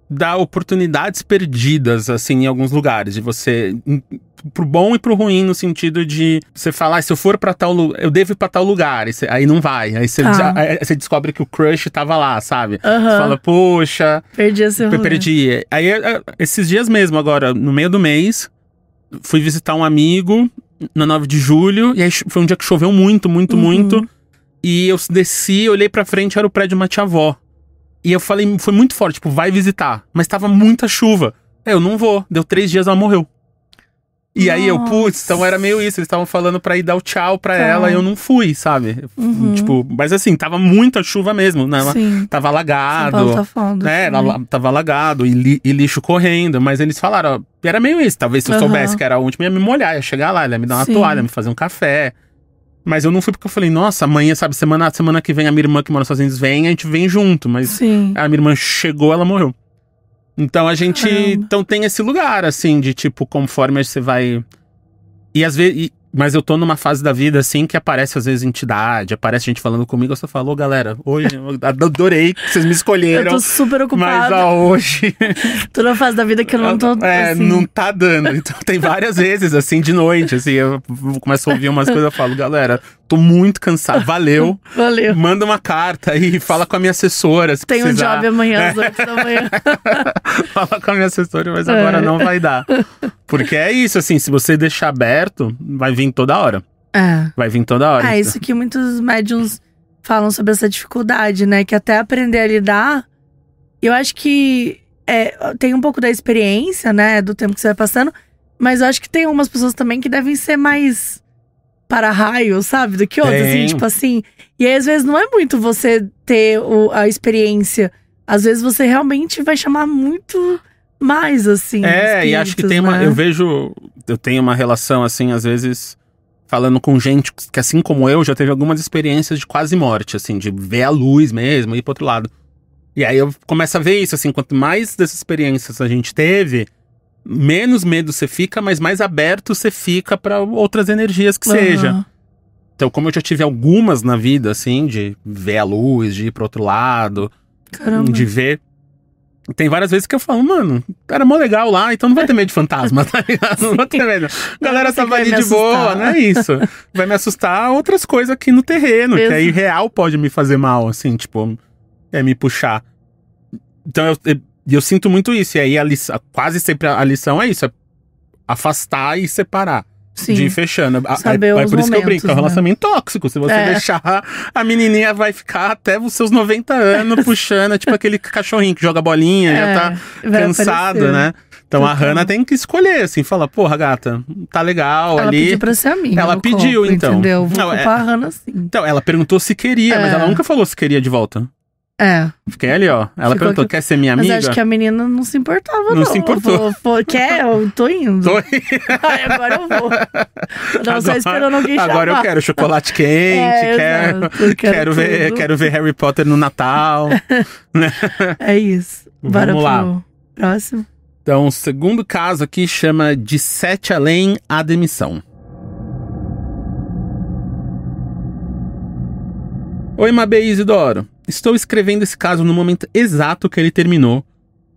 dá oportunidades perdidas, assim, em alguns lugares. De você… Pro bom e pro ruim, no sentido de… Você falar, se eu for pra tal lugar… Eu devo ir pra tal lugar. Aí não vai. Aí você descobre que o crush tava lá, sabe? Você fala, poxa… Perdi. Aí, esses dias mesmo, agora, no meio do mês… Fui visitar um amigo… Na 9 de julho, e aí foi um dia que choveu muito. E eu desci, olhei pra frente, era o prédio de uma tia-avó. E eu falei, foi muito forte, tipo, vai visitar. Mas tava muita chuva. Eu não vou. Deu 3 dias, ela morreu. E aí eu, então era meio isso. Eles estavam falando pra ir dar o tchau pra ela, e eu não fui, sabe? Tipo, mas assim, tava muita chuva mesmo, né? Tava alagado. São Paulo tá foda, tava alagado e lixo correndo. Mas eles falaram, ó, era meio isso. Talvez se eu soubesse que era a última, ia me molhar, ia chegar lá, ia me dar uma toalha, ia me fazer um café. Mas eu não fui porque eu falei, nossa, amanhã, sabe, semana que vem a minha irmã que mora sozinha vem, a gente vem junto. Mas a minha irmã chegou, ela morreu. Então a gente tem esse lugar, assim, de tipo, conforme você vai… E às vezes… Mas eu tô numa fase da vida, assim, que aparece às vezes entidade, aparece gente falando comigo, eu só falo, ô galera, hoje eu adorei que vocês me escolheram. Eu tô super ocupada. Mas hoje… Tô numa fase da vida que eu não tô, assim… não tá dando. Então tem várias vezes, assim, de noite, assim, eu começo a ouvir umas coisas, eu falo, galera, tô muito cansado, valeu. Valeu. Manda uma carta aí, fala com a minha assessora se Tem precisar. um job amanhã às 8 da manhã. Fala com a minha assessora, mas agora não vai dar. Porque é isso, assim, se você deixar aberto, vai vir toda hora. Vai vir toda hora. É isso que muitos médiums falam sobre essa dificuldade, né? Que até aprender a lidar, eu acho que tem um pouco da experiência, né? Do tempo que você vai passando. Mas eu acho que tem algumas pessoas também que devem ser mais para-raio, sabe? Do que outras, assim, tipo assim. E aí, às vezes, não é muito você ter a experiência. Às vezes, você realmente vai chamar muito mais, assim. E acho que tem uma… né? Eu tenho uma relação, assim, às vezes… Falando com gente que, assim como eu, já teve algumas experiências de quase morte, assim, de ver a luz mesmo, ir pro outro lado. E aí eu começo a ver isso, assim, quanto mais dessas experiências a gente teve, menos medo você fica, mas mais aberto você fica pra outras energias que seja. Então, como eu já tive algumas na vida, assim, de ver a luz, de ir pro outro lado, Caramba. de ver… Tem várias vezes que eu falo, mano, era mó legal lá, então não vai ter medo de fantasma, tá ligado? Não vai ter medo. A galera tava ali de boa, não é isso. Vai me assustar outras coisas aqui no terreno, que aí real pode me fazer mal, assim, tipo, me puxar. Então eu sinto muito isso, e aí quase sempre a lição é isso, é afastar e separar. Sim. De ir fechando. Saber É os por isso que eu momentos, brinco, é um relacionamento tóxico. Se você deixar, a menininha vai ficar até os seus 90 anos puxando, tipo aquele cachorrinho que joga bolinha, já tá cansado, aparecer, né? Então a Hannah tem que escolher, assim, fala, porra, gata, tá legal ela ali. Ela pediu pra ser amiga. Ela pediu, copo, então. Entendeu? Vou culpar a Hannah sim. Então, ela perguntou se queria, mas ela nunca falou se queria de volta. Fiquei ali, ó. Ela perguntou, quer ser minha amiga? Mas acho que a menina não se importava, não. Não se importou. Quer? Eu tô indo. Ai, agora eu vou. Eu tava só esperando alguém chamar. Agora eu quero chocolate quente, quero ver Harry Potter no Natal. É isso. Bora Vamos lá. Próximo. Então, o segundo caso aqui chama De Sete Além, a Demissão. Oi, Mabê e Isidoro. Estou escrevendo esse caso no momento exato que ele terminou,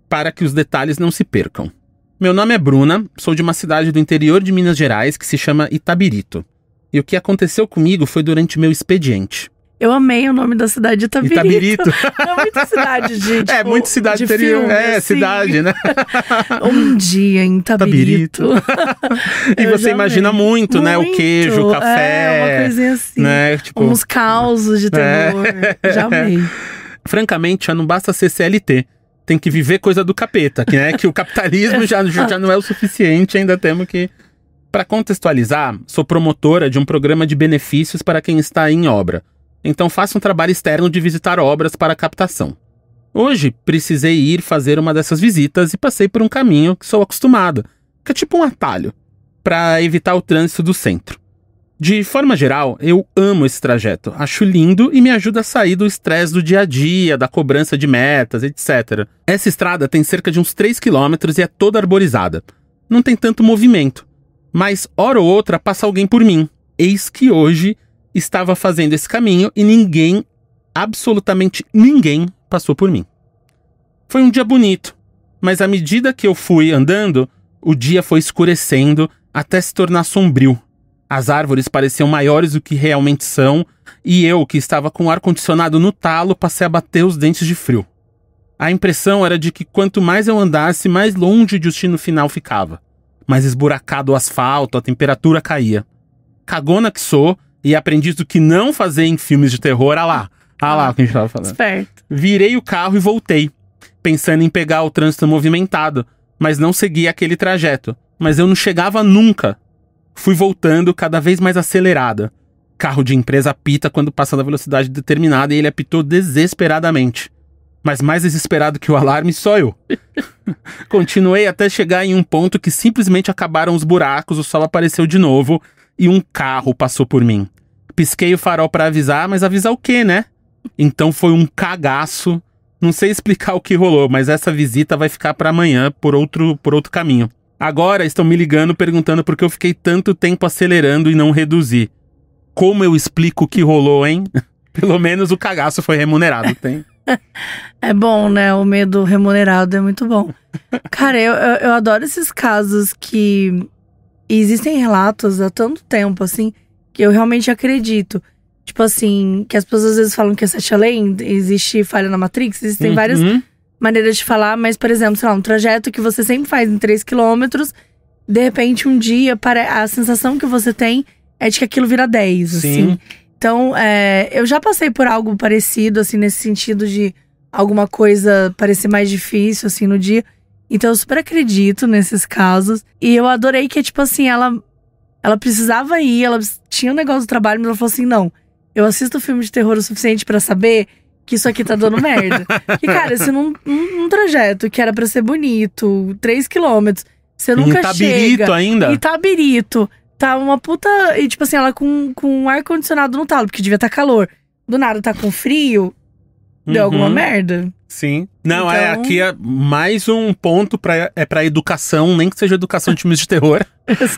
para que os detalhes não se percam. Meu nome é Bruna, sou de uma cidade do interior de Minas Gerais que se chama Itabirito. E o que aconteceu comigo foi durante meu expediente. Eu amei o nome da cidade de Itabirito. É muita cidade, gente. É, muita cidade interior. Assim. Cidade, né? Um dia em Itabirito. E você imagina muito, né? O queijo, o café. Uma coisinha assim. Né? Tipo, uns causos de terror. Já amei. Francamente, já não basta ser CLT. Tem que viver coisa do capeta, que o capitalismo já não é o suficiente, ainda temos que… Para contextualizar, sou promotora de um programa de benefícios para quem está em obra. Então faço um trabalho externo de visitar obras para captação. Hoje, precisei ir fazer uma dessas visitas e passei por um caminho que sou acostumado, que é tipo um atalho, para evitar o trânsito do centro. De forma geral, eu amo esse trajeto, acho lindo e me ajuda a sair do estresse do dia a dia, da cobrança de metas, etc. Essa estrada tem cerca de uns 3 km e é toda arborizada. Não tem tanto movimento, mas hora ou outra passa alguém por mim. Eis que hoje estava fazendo esse caminho e ninguém, absolutamente ninguém, passou por mim. Foi um dia bonito, mas à medida que eu fui andando, o dia foi escurecendo até se tornar sombrio. As árvores pareciam maiores do que realmente são, e eu, que estava com o ar-condicionado no talo, passei a bater os dentes de frio. A impressão era de que quanto mais eu andasse, mais longe de destino final ficava. Mais esburacado o asfalto, a temperatura caía. Cagona que sou, e aprendi do que não fazer em filmes de terror, lá o que a gente tava falando. Esperto. Virei o carro e voltei, pensando em pegar o trânsito movimentado, mas não segui aquele trajeto. Mas eu não chegava nunca. Fui voltando cada vez mais acelerada. Carro de empresa apita quando passa da velocidade determinada e ele apitou desesperadamente. Mas mais desesperado que o alarme só eu. Continuei até chegar em um ponto que simplesmente acabaram os buracos, o sol apareceu de novo e um carro passou por mim. Pisquei o farol para avisar, mas avisar o quê, né? Então foi um cagaço. Não sei explicar o que rolou, mas essa visita vai ficar para amanhã por outro caminho. Agora estão me ligando perguntando por que eu fiquei tanto tempo acelerando e não reduzi. Como eu explico o que rolou, hein? Pelo menos o cagaço foi remunerado, tem? É bom, né? O medo remunerado é muito bom. Cara, eu adoro esses casos que… E existem relatos há tanto tempo, assim, que eu realmente acredito. Tipo assim, que as pessoas às vezes falam que é 7 além, existe falha na Matrix, existem várias maneiras de falar, mas, por exemplo, sei lá, um trajeto que você sempre faz em 3 quilômetros, de repente, um dia, a sensação que você tem é de que aquilo vira 10, assim. Então, eu já passei por algo parecido, assim, nesse sentido de alguma coisa parecer mais difícil, assim, no dia. Então, eu super acredito nesses casos. E eu adorei que, tipo assim, ela precisava ir, ela tinha um negócio do trabalho, mas ela falou assim, não, eu assisto filme de terror o suficiente pra saber que isso aqui tá dando merda. E, cara, se num trajeto que era pra ser bonito, 3 quilômetros, você nunca chega. Itabirito ainda? Itabirito. Tá uma puta… E, tipo assim, ela com ar-condicionado no talo, porque devia tá calor. Do nada tá com frio, deu alguma merda. Sim. Não, então... aqui é mais um ponto pra educação, nem que seja educação de filmes de terror.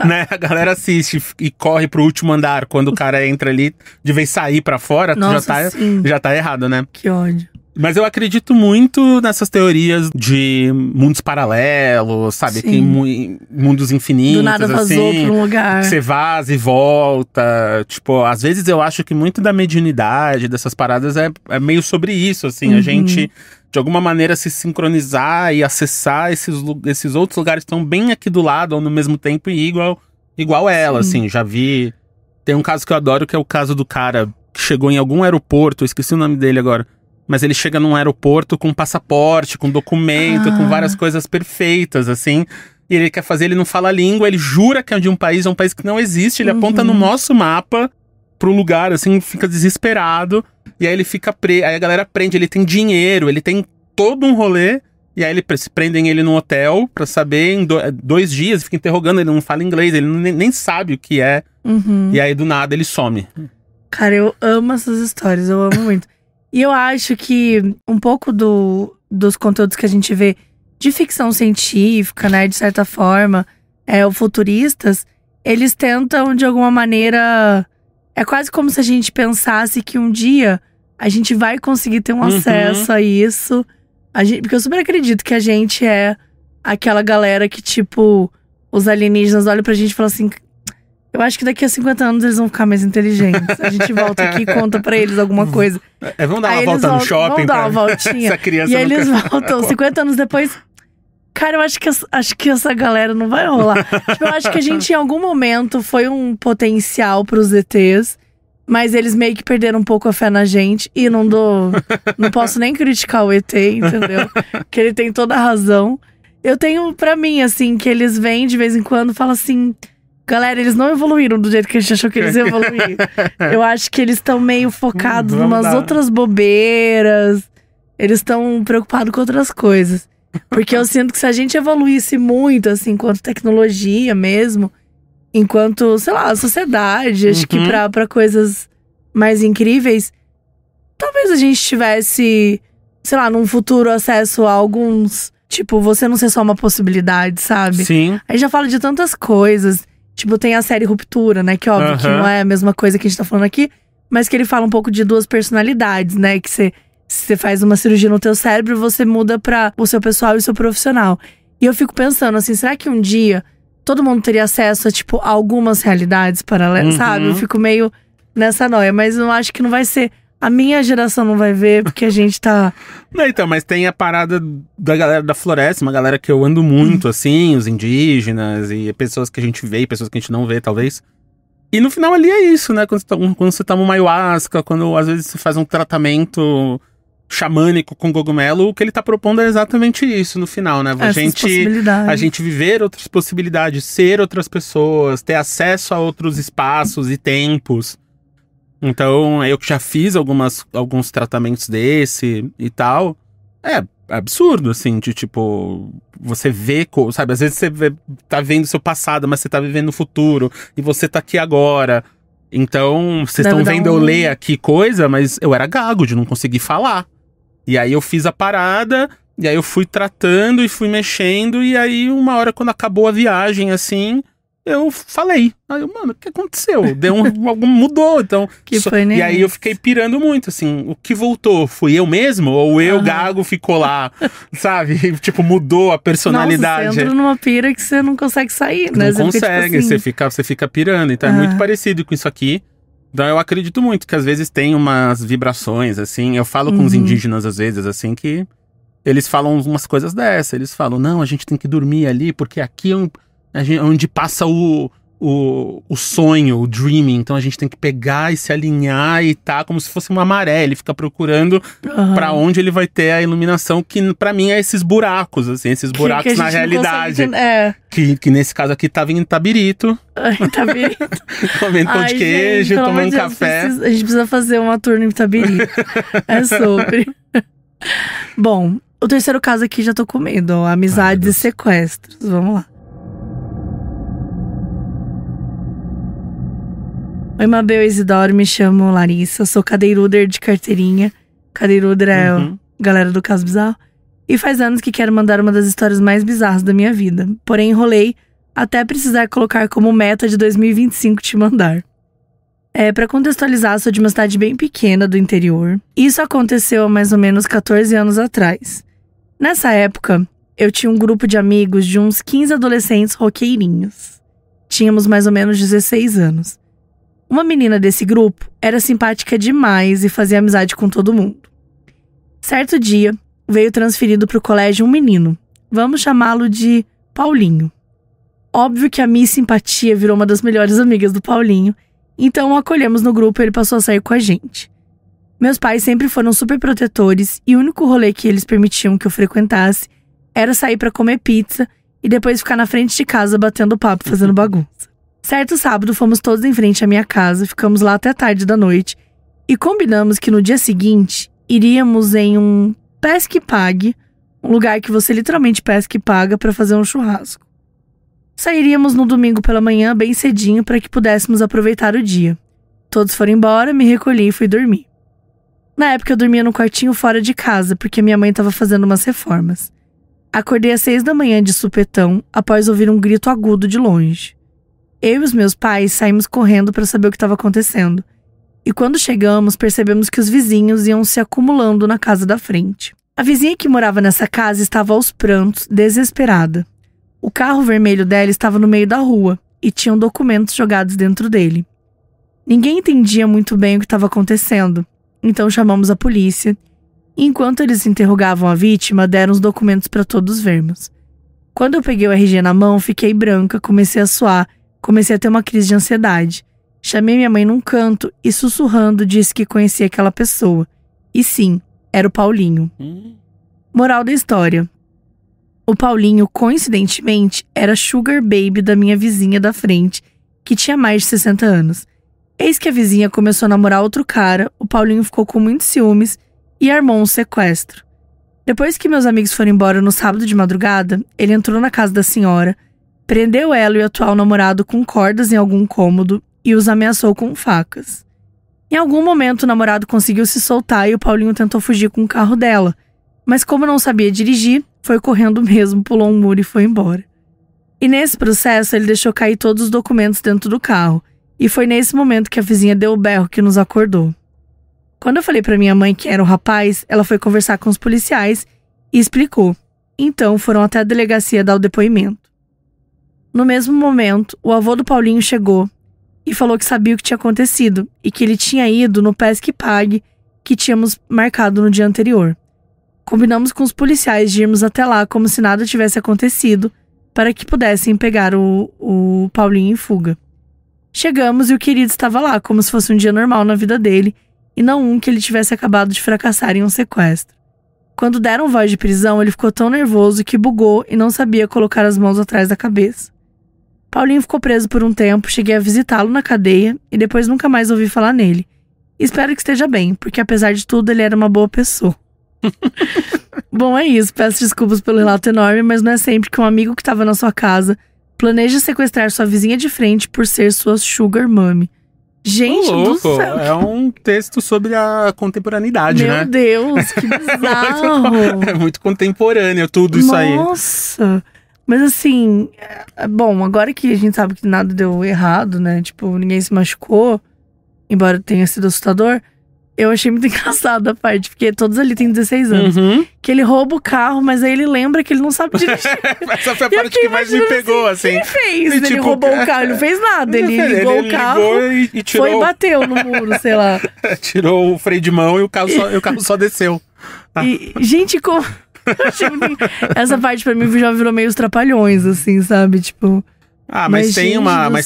Né? A galera assiste e corre pro último andar quando o cara entra ali, de vez sair pra fora, Nossa, já tá errado, né? Que ódio. Mas eu acredito muito nessas teorias de mundos paralelos, sabe? Que mundos infinitos, do nada vazou assim, pra um lugar. Que você vaza e volta. Tipo, às vezes eu acho que muito da mediunidade dessas paradas é meio sobre isso, assim. A gente, de alguma maneira, se sincronizar e acessar esses outros lugares que estão bem aqui do lado, ou no mesmo tempo, e igual ela, assim. Já vi… Tem um caso que eu adoro, que é o caso do cara que chegou em algum aeroporto, eu esqueci o nome dele agora. Mas ele chega num aeroporto com passaporte, com documento, com várias coisas perfeitas, assim. E ele quer fazer, ele não fala a língua, ele jura que é de um país que não existe. Ele aponta no nosso mapa pro lugar, assim, fica desesperado. E aí ele fica preso, aí a galera prende, ele tem dinheiro, ele tem todo um rolê. E aí prendem ele no hotel pra saber, em 2 dias, fica interrogando, ele não fala inglês, ele nem sabe o que é. E aí do nada ele some. Cara, eu amo essas histórias, eu amo muito. E eu acho que um pouco dos conteúdos que a gente vê de ficção científica, né, de certa forma, ou futuristas, eles tentam, de alguma maneira… É quase como se a gente pensasse que um dia a gente vai conseguir ter um acesso a isso. Porque eu super acredito que a gente é aquela galera que, tipo, os alienígenas olham pra gente e falam assim… Eu acho que daqui a 50 anos eles vão ficar mais inteligentes. A gente volta aqui e conta pra eles alguma coisa. Vamos dar uma volta no shopping. Vamos dar uma voltinha. Essa criança e aí eles voltam 50 anos depois. Cara, eu acho que essa galera não vai rolar. Tipo, eu acho que a gente em algum momento foi um potencial pros ETs. Mas eles meio que perderam um pouco a fé na gente. E não posso nem criticar o ET, entendeu? Que ele tem toda a razão. Eu tenho pra mim, assim, que eles vêm de vez em quando e falam assim… Galera, eles não evoluíram do jeito que a gente achou que eles iam evoluir. Eu acho que eles estão meio focados em umas outras bobeiras. Eles estão preocupados com outras coisas. Porque eu sinto que se a gente evoluísse muito, assim, enquanto tecnologia mesmo, enquanto, sei lá, sociedade, acho que pra coisas mais incríveis, talvez a gente tivesse, sei lá, num futuro acesso a alguns… Tipo, você não ser só uma possibilidade, sabe? Sim. A gente já fala de tantas coisas. Tipo, tem a série Ruptura, né? Que óbvio que não é a mesma coisa que a gente tá falando aqui. Mas que ele fala um pouco de 2 personalidades, né? Que você faz uma cirurgia no teu cérebro, você muda pra o seu pessoal e o seu profissional. E eu fico pensando assim, será que um dia todo mundo teria acesso a, tipo, algumas realidades paralelas, sabe? Eu fico meio nessa noia. Mas eu acho que não vai ser… A minha geração não vai ver, porque a gente tá… Não, então, mas tem a parada da galera da floresta, uma galera que eu ando muito, assim, os indígenas e pessoas que a gente vê e pessoas que a gente não vê, talvez. E no final ali é isso, né? Quando você toma uma ayahuasca, quando às vezes você faz um tratamento xamânico com cogumelo, o que ele tá propondo é exatamente isso no final, né? A gente viver outras possibilidades, ser outras pessoas, ter acesso a outros espaços e tempos. Então, eu que já fiz alguns tratamentos desse e tal, é absurdo, assim, de tipo, você vê, sabe, às vezes você tá vendo seu passado, mas você tá vivendo o futuro, e você tá aqui agora. Então, vocês estão vendo eu ler aqui coisa, mas eu era gago de não conseguir falar. E aí eu fiz a parada, e aí eu fui tratando e fui mexendo, e aí uma hora quando acabou a viagem, assim… eu falei. Aí eu, mano, o que aconteceu? Algo mudou, então... E aí eu fiquei pirando muito, assim, o que voltou? Fui eu mesmo? Ou eu, Gago, ficou lá, sabe? Tipo, mudou a personalidade. Nossa, você entra numa pira que você não consegue sair, né? Não consegue, você fica pirando. Então é muito parecido com isso aqui. Então eu acredito muito que às vezes tem umas vibrações, assim. Eu falo com os indígenas, às vezes, assim, que eles falam umas coisas dessa. Eles falam, não, a gente tem que dormir ali, porque aqui é onde passa o sonho, o dreaming. Então a gente tem que pegar e se alinhar e tá como se fosse uma maré. Ele fica procurando pra onde ele vai ter a iluminação, que pra mim é esses buracos, assim, esses buracos na realidade. Que nesse caso aqui tava em Itabirito. Itabirito. Comendo pão de queijo, tomando café. A gente precisa fazer uma tour no Itabirito. É sobre. Bom, o terceiro caso aqui já tô com medo, ó. Amizades e sequestros. Vamos lá. Oi, Mabel Isidoro, me chamo Larissa, sou cadeiruder de carteirinha. Cadeiruder é a galera do Caso Bizarro. E faz anos que quero mandar uma das histórias mais bizarras da minha vida. Porém, enrolei até precisar colocar como meta de 2025 te mandar. Pra contextualizar, sou de uma cidade bem pequena do interior. Isso aconteceu há mais ou menos 14 anos atrás. Nessa época, eu tinha um grupo de amigos de uns 15 adolescentes roqueirinhos. Tínhamos mais ou menos 16 anos. Uma menina desse grupo era simpática demais e fazia amizade com todo mundo. Certo dia, veio transferido para o colégio um menino. Vamos chamá-lo de Paulinho. Óbvio que a minha simpatia virou uma das melhores amigas do Paulinho, então o acolhemos no grupo e ele passou a sair com a gente. Meus pais sempre foram super protetores e o único rolê que eles permitiam que eu frequentasse era sair para comer pizza e depois ficar na frente de casa batendo papo, fazendo bagunça. Certo sábado, fomos todos em frente à minha casa, ficamos lá até tarde da noite e combinamos que no dia seguinte iríamos em um pesca e pague, um lugar que você literalmente pesca e paga para fazer um churrasco. Sairíamos no domingo pela manhã bem cedinho para que pudéssemos aproveitar o dia. Todos foram embora, me recolhi e fui dormir. Na época eu dormia num quartinho fora de casa porque minha mãe estava fazendo umas reformas. Acordei às 6 da manhã de supetão após ouvir um grito agudo de longe. Eu e os meus pais saímos correndo para saber o que estava acontecendo. E quando chegamos, percebemos que os vizinhos iam se acumulando na casa da frente. A vizinha que morava nessa casa estava aos prantos, desesperada. O carro vermelho dela estava no meio da rua e tinham documentos jogados dentro dele. Ninguém entendia muito bem o que estava acontecendo, então chamamos a polícia. E enquanto eles interrogavam a vítima, deram os documentos para todos vermos. Quando eu peguei o RG na mão, fiquei branca, comecei a suar. Comecei a ter uma crise de ansiedade. Chamei minha mãe num canto e sussurrando disse que conhecia aquela pessoa. E sim, era o Paulinho. Moral da história. O Paulinho, coincidentemente, era sugar baby da minha vizinha da frente, que tinha mais de 60 anos. Eis que a vizinha começou a namorar outro cara, o Paulinho ficou com muitos ciúmes e armou um sequestro. Depois que meus amigos foram embora no sábado de madrugada, ele entrou na casa da senhora, prendeu ela e o atual namorado com cordas em algum cômodo e os ameaçou com facas. Em algum momento o namorado conseguiu se soltar e o Paulinho tentou fugir com o carro dela, mas como não sabia dirigir, foi correndo mesmo, pulou um muro e foi embora. E nesse processo ele deixou cair todos os documentos dentro do carro, e foi nesse momento que a vizinha deu o berro que nos acordou. Quando eu falei pra minha mãe que era o rapaz, ela foi conversar com os policiais e explicou. Então foram até a delegacia dar o depoimento. No mesmo momento, o avô do Paulinho chegou e falou que sabia o que tinha acontecido e que ele tinha ido no pesca e pague que tínhamos marcado no dia anterior. Combinamos com os policiais de irmos até lá como se nada tivesse acontecido para que pudessem pegar o Paulinho em fuga. Chegamos e o querido estava lá como se fosse um dia normal na vida dele e não um que ele tivesse acabado de fracassar em um sequestro. Quando deram voz de prisão, ele ficou tão nervoso que bugou e não sabia colocar as mãos atrás da cabeça. Paulinho ficou preso por um tempo, cheguei a visitá-lo na cadeia e depois nunca mais ouvi falar nele. Espero que esteja bem, porque apesar de tudo ele era uma boa pessoa. Bom, é isso, peço desculpas pelo relato enorme, mas não é sempre que um amigo que estava na sua casa planeja sequestrar sua vizinha de frente por ser sua sugar mommy. Gente do céu! É um texto sobre a contemporaneidade, né? Meu Deus, que bizarro! É muito contemporâneo tudo isso aí. Nossa! Mas assim, bom, agora que a gente sabe que nada deu errado, né? Tipo, ninguém se machucou, embora tenha sido assustador. Eu achei muito engraçado a parte, porque todos ali têm 16 anos. Que ele rouba o carro, mas aí ele lembra que ele não sabe dirigir. Essa foi a parte que mais me pegou, assim. O que ele fez? Ele roubou o carro, ele não fez nada. Ele ligou o carro, e tirou... foi e bateu no muro, sei lá. Tirou o freio de mão e o carro só desceu. E, gente, como... Essa parte pra mim já virou meio os Trapalhões, assim, sabe? Tipo... mas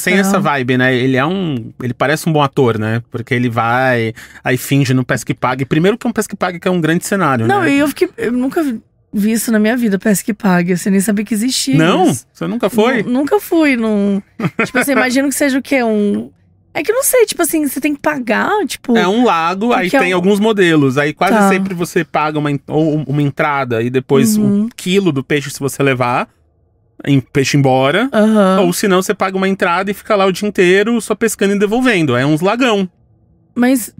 tem essa vibe, né? Ele parece um bom ator, né? Porque ele vai, aí finge no Pesca e Pague. Primeiro que é um Pesca e Pague que é um grande cenário, né? Não, e eu nunca vi isso na minha vida, Pesca e Pague. Assim, nem sabia que existia. Não? Isso. Você nunca foi? Nunca fui. Tipo assim, imagino que seja o quê? É que eu não sei, tipo assim, você tem que pagar, tipo... É um lago, aí tem alguns modelos. Aí quase sempre você paga uma entrada e depois 1 quilo do peixe se você levar. Peixe embora, ou senão você paga uma entrada e fica lá o dia inteiro só pescando e devolvendo. É uns lagão. Mas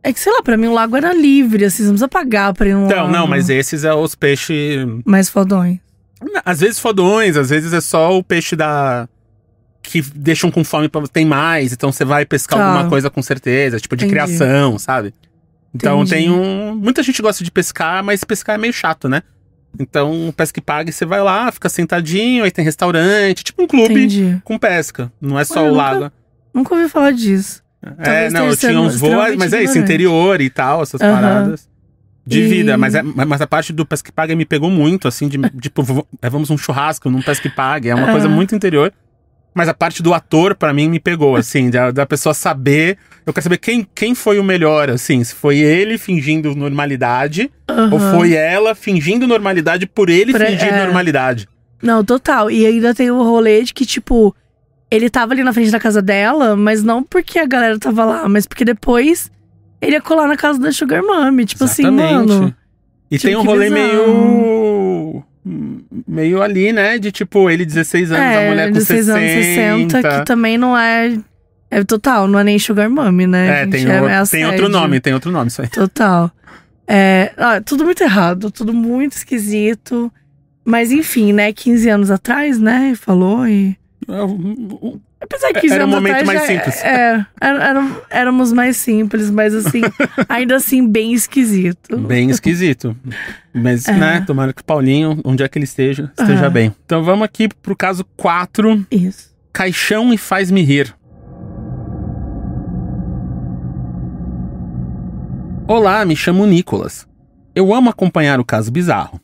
é que, sei lá, pra mim o lago era livre, assim, você não precisa pagar pra ir no lago. Não, mas esses é os peixes... Mais fodões. Às vezes fodões, às vezes é só o peixe que deixam com fome tem mais, então você vai pescar alguma coisa com certeza, tipo de criação, sabe? Então muita gente gosta de pescar, mas pescar é meio chato, né? Então, Pesca e Pague, você vai lá, fica sentadinho, aí tem restaurante, tipo um clube com pesca. Não é só o lago. Nunca ouvi falar disso. Eu tinha uns voos, mas é isso, interior e tal, essas paradas. De vida, mas a parte do Pesca e Pague me pegou muito, assim, tipo, vamos um churrasco num Pesca e Pague, é uma coisa muito interior. Mas a parte do ator, pra mim, me pegou, assim, da pessoa saber... Eu quero saber quem foi o melhor, assim. Se foi ele fingindo normalidade, ou foi ela fingindo normalidade por ele fingir normalidade. Não, total. E ainda tem o rolê de que, tipo... Ele tava ali na frente da casa dela, mas não porque a galera tava lá, mas porque depois ele ia colar na casa da Sugar Mami. Tipo assim, mano... E tem um rolê meio ali, né? De tipo, ele 16 anos, a mulher com 16 anos, 60, que também não é total, não é nem Sugar Mami, né? Tem outro nome isso aí. Total. Tudo muito errado, tudo muito esquisito. Mas enfim, né? 15 anos atrás, né? Falou e... Apesar que 15 era um anos momento atrás mais simples. Éramos mais simples, mas assim, ainda assim, bem esquisito. Bem esquisito. Mas, né, tomara que o Paulinho, onde é que ele esteja bem. Então vamos aqui pro caso 4. Isso. Caixão e faz-me rir. Olá, me chamo Nicolas. Eu amo acompanhar o caso bizarro.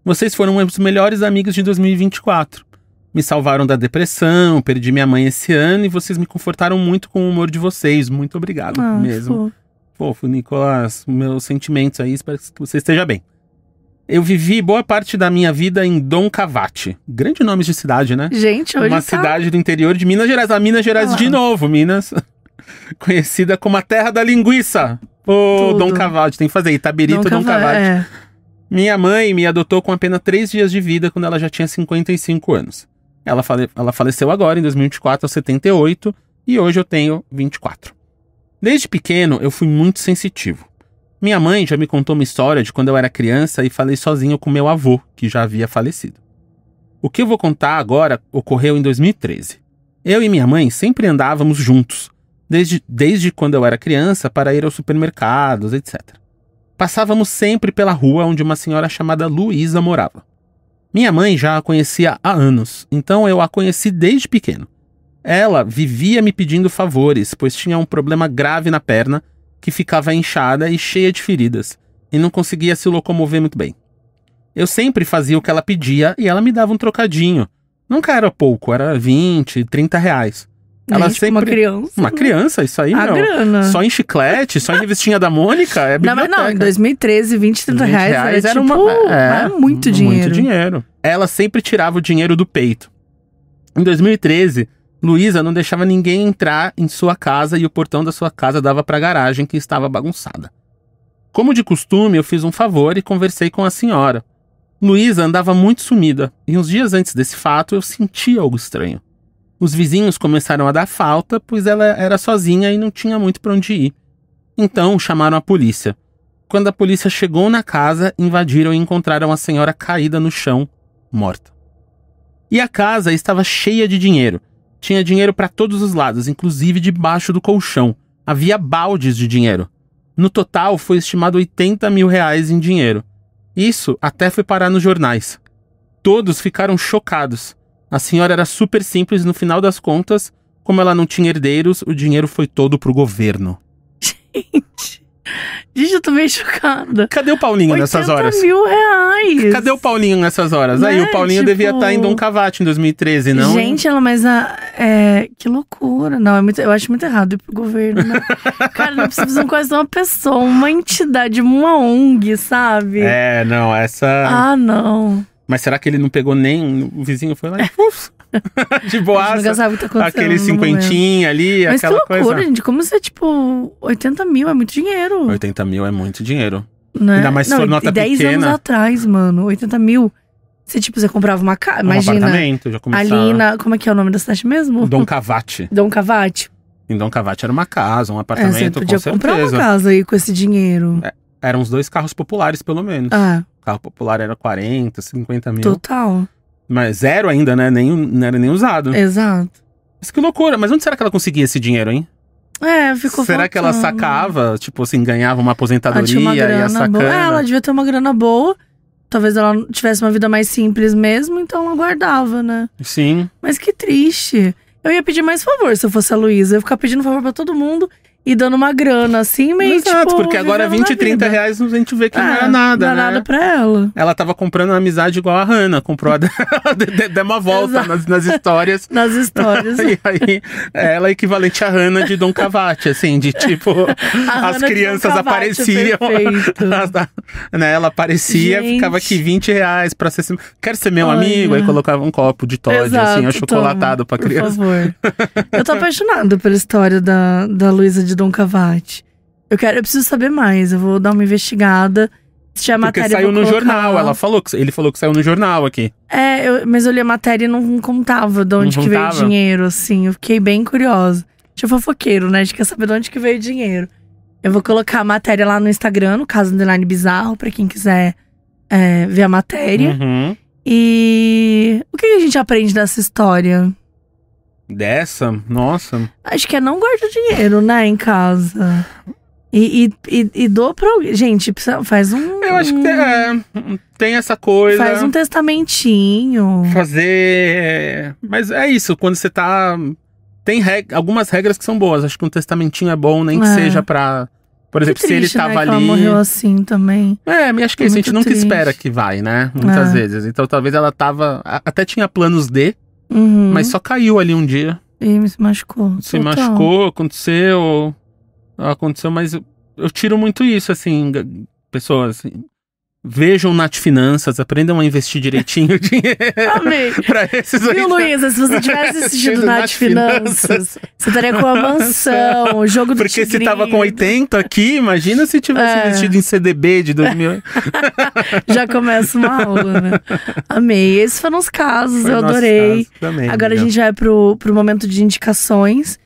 Vocês foram um dos melhores amigos de 2024. Me salvaram da depressão, perdi minha mãe esse ano e vocês me confortaram muito com o humor de vocês. Muito obrigado mesmo. Fofo, Nicolas, meus sentimentos aí, espero que você esteja bem. Eu vivi boa parte da minha vida em Dom Cavate. Grande nome de cidade, né? Gente, hoje uma cidade do interior de Minas Gerais. Minas Gerais de novo, Minas. Conhecida como a terra da linguiça. Dom Cavate, tem que fazer Itabirito, Dom Cavate. Minha mãe me adotou com apenas 3 dias de vida quando ela já tinha 55 anos. Ela faleceu agora, em 2024, aos 78, e hoje eu tenho 24. Desde pequeno, eu fui muito sensitivo. Minha mãe já me contou uma história de quando eu era criança e falei sozinho com meu avô, que já havia falecido. O que eu vou contar agora ocorreu em 2013. Eu e minha mãe sempre andávamos juntos, desde quando eu era criança, para ir aos supermercados, etc. Passávamos sempre pela rua onde uma senhora chamada Luísa morava. Minha mãe já a conhecia há anos, então eu a conheci desde pequeno. Ela vivia me pedindo favores, pois tinha um problema grave na perna, que ficava inchada e cheia de feridas, e não conseguia se locomover muito bem. Eu sempre fazia o que ela pedia e ela me dava um trocadinho. Nunca era pouco, era 20, 30 reais. Ela isso, sempre... Uma criança. Uma criança, isso aí, meu. Grana. Só em chiclete, só em revistinha da Mônica, é biblioteca. Não, em 2013, 20, 30 reais era tipo, era muito dinheiro. Muito dinheiro. Ela sempre tirava o dinheiro do peito. Em 2013, Luísa não deixava ninguém entrar em sua casa e o portão da sua casa dava para a garagem que estava bagunçada. Como de costume, eu fiz um favor e conversei com a senhora. Luísa andava muito sumida e uns dias antes desse fato eu senti algo estranho. Os vizinhos começaram a dar falta, pois ela era sozinha e não tinha muito para onde ir. Então chamaram a polícia. Quando a polícia chegou na casa, invadiram e encontraram a senhora caída no chão, morta. E a casa estava cheia de dinheiro. Tinha dinheiro para todos os lados, inclusive debaixo do colchão. Havia baldes de dinheiro. No total, foi estimado R$80 mil em dinheiro. Isso até foi parar nos jornais. Todos ficaram chocados. A senhora era super simples e no final das contas, como ela não tinha herdeiros, o dinheiro foi todo pro governo. Gente, eu tô meio chocada. Cadê o Paulinho nessas horas? R$80 mil. Cadê o Paulinho nessas horas? Né? Aí o Paulinho devia estar em Dom Cavate em 2013, não? Gente, que loucura. Não, eu acho muito errado ir pro governo, né? Cara, não precisa fazer uma pessoa, uma entidade, uma ONG, sabe? Não, essa... Ah, não. Mas será que ele não pegou nem... O vizinho foi lá e... de boaça, tá aquele cinquentinha ali, mas aquela coisa. Mas que loucura, gente. Como você, tipo, R$80 mil é muito dinheiro. 80 mil é muito dinheiro. Né? Ainda mais se for nota 10 pequena. 10 anos atrás, mano, 80 mil. Você comprava uma casa, imagina. Um apartamento, já começava... Ali na... Como é que é o nome da cidade mesmo? Dom Cavate. Dom Cavate. Em Dom Cavate era uma casa, um apartamento, você podia com certeza. comprar uma casa aí com esse dinheiro. Eram uns 2 carros populares, pelo menos. O carro popular era 40, 50 mil. Total. Mas zero ainda, né? Não era nem usado. Exato. Mas que loucura. Mas onde será que ela conseguia esse dinheiro, hein? Ficou Será que ela sacava, tipo assim, ganhava uma aposentadoria uma e ia sacando? Ela devia ter uma grana boa. Talvez ela tivesse uma vida mais simples mesmo, então ela guardava, né? Sim. Mas que triste. Eu ia pedir mais favor se eu fosse a Luísa. Eu ia ficar pedindo favor pra todo mundo e dando uma grana, assim, meio Exato, porque agora 20, 30 reais a gente vê que não era nada, não né? Não nada pra ela. Ela tava comprando uma amizade igual a Hannah, comprou deu uma volta nas histórias. Nas histórias. E aí, ela é equivalente a Hannah de Dom Cavate, assim, de tipo, as crianças apareciam. Né, ela aparecia, ficava aqui 20 reais pra ser... Quer ser meu amigo? Aí colocava um copo de Toddy, assim, achocolatado pra criança. Por favor. Eu tô apaixonada pela história da Luísa de Dom Cavate. Eu preciso saber mais. Eu vou dar uma investigada. Se a Porque matéria saiu no jornal. Ele falou que saiu no jornal aqui. Mas eu li a matéria e não contava de onde que veio o dinheiro, assim. Eu fiquei bem curiosa. A gente é fofoqueiro, né? A gente quer saber de onde que veio o dinheiro. Eu vou colocar a matéria lá no Instagram, no caso do Bizarro, pra quem quiser ver a matéria. Uhum. E o que a gente aprende dessa história? Dessa? Nossa. Acho que não guarda dinheiro, né, em casa. E doa pra alguém. Gente, faz um... Eu acho que tem essa coisa. Faz um testamentinho. Mas é isso, quando você tá... Tem algumas regras que são boas. Acho que um testamentinho é bom, nem que seja pra... Por exemplo, que triste, se ele tava ali... Que ela morreu assim também. Acho que é isso. A gente nunca espera que vai, né? Muitas vezes. Então talvez ela tava... Até tinha planos D. Mas só caiu ali um dia. E se machucou. Se machucou, aconteceu, mas eu tiro muito isso, assim, pessoas, assim, vejam Nath Finanças, aprendam a investir direitinho o dinheiro. Amei. Pra esses aí. Viu, Luísa, se você tivesse assistido Nath Finanças, você estaria com a mansão, o jogo do Porque tigrinho. se tava com 80 aqui, imagina se tivesse investido em CDB de 2000. Já começa uma aula, né? Amei. Esses foram os casos, eu adorei. Também, agora a gente vai pro momento de indicações.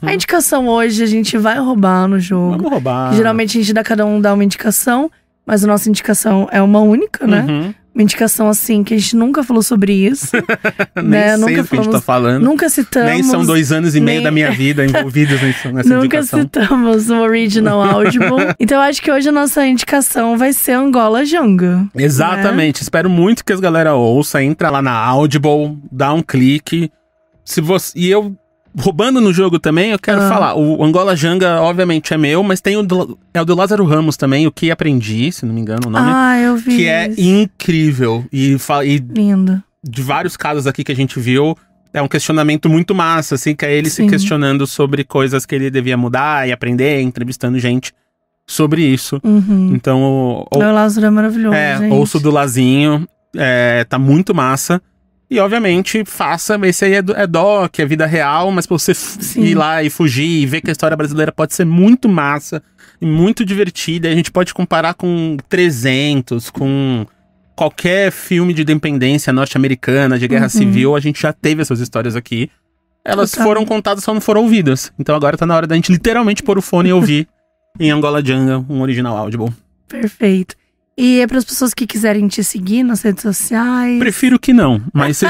A indicação hoje a gente vai roubar no jogo. Vamos roubar. Geralmente a gente cada um dá uma indicação, mas a nossa indicação é uma única, né? Uma indicação assim, que a gente nunca falou sobre isso. Nem sei do que a gente tá falando. Nunca citamos. Nem são 2 anos e meio da minha vida envolvidos nessa nunca indicação. Nunca citamos o Original Audible. Então eu acho que hoje a nossa indicação vai ser Angola Janga. Exatamente. Né? Espero muito que as galera ouça. Entra lá na Audible, dá um clique. E eu... Roubando no jogo também, eu quero falar. O Angola Janga, obviamente, é meu, mas tem o do Lázaro Ramos também, O Que Aprendi, se não me engano o nome. Eu vi. Que é incrível. E lindo. De vários casos aqui que a gente viu, é um questionamento muito massa, assim, que é ele se questionando sobre coisas que ele devia mudar e aprender, entrevistando gente sobre isso. Então, o Lázaro é maravilhoso, gente. Ouço do Lazinho, tá muito massa. E, obviamente, faça. Esse aí é doc, é vida real, mas pra você ir lá e fugir e ver que a história brasileira pode ser muito massa e muito divertida. E a gente pode comparar com 300, com qualquer filme de independência norte-americana, de guerra civil. A gente já teve essas histórias aqui. Elas foram contadas, só não foram ouvidas. Então agora tá na hora da gente literalmente pôr o fone e ouvir em Angola Janga, um original Audible. Perfeito. E é para as pessoas que quiserem te seguir nas redes sociais. Prefiro que não, mas…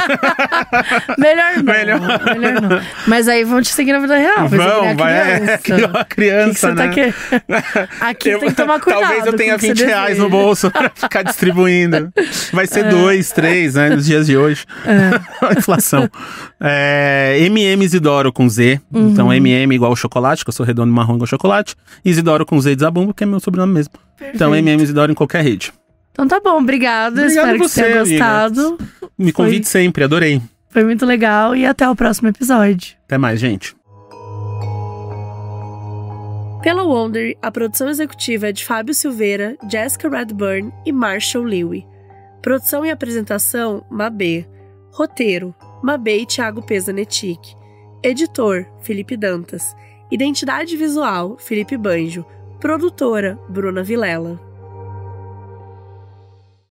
Melhor não. Mas aí vão te seguir na vida real. Criou a criança, né? Aqui tem que tomar cuidado. Talvez eu tenha R$20 no bolso pra ficar distribuindo. Vai ser 2, 3, né? Nos dias de hoje. A inflação. Isidoro com Z. Então, igual chocolate, que eu sou redondo, marrom igual chocolate. Isidoro com Z de Zabumba, que é meu sobrenome mesmo. Perfeito. Então, Isidoro em qualquer rede. Então tá bom, obrigada. Espero que você tenha gostado. Amiga. Me convide sempre, adorei. Foi muito legal e até o próximo episódio. Até mais, gente. Pela Wonder, a produção executiva é de Fábio Silveira, Jessica Redburn e Marshall Lewy. Produção e apresentação, Mabê. Roteiro, Mabê e Thiago Pesanetic. Editor, Felipe Dantas. Identidade visual, Felipe Banjo. Produtora, Bruna Vilela.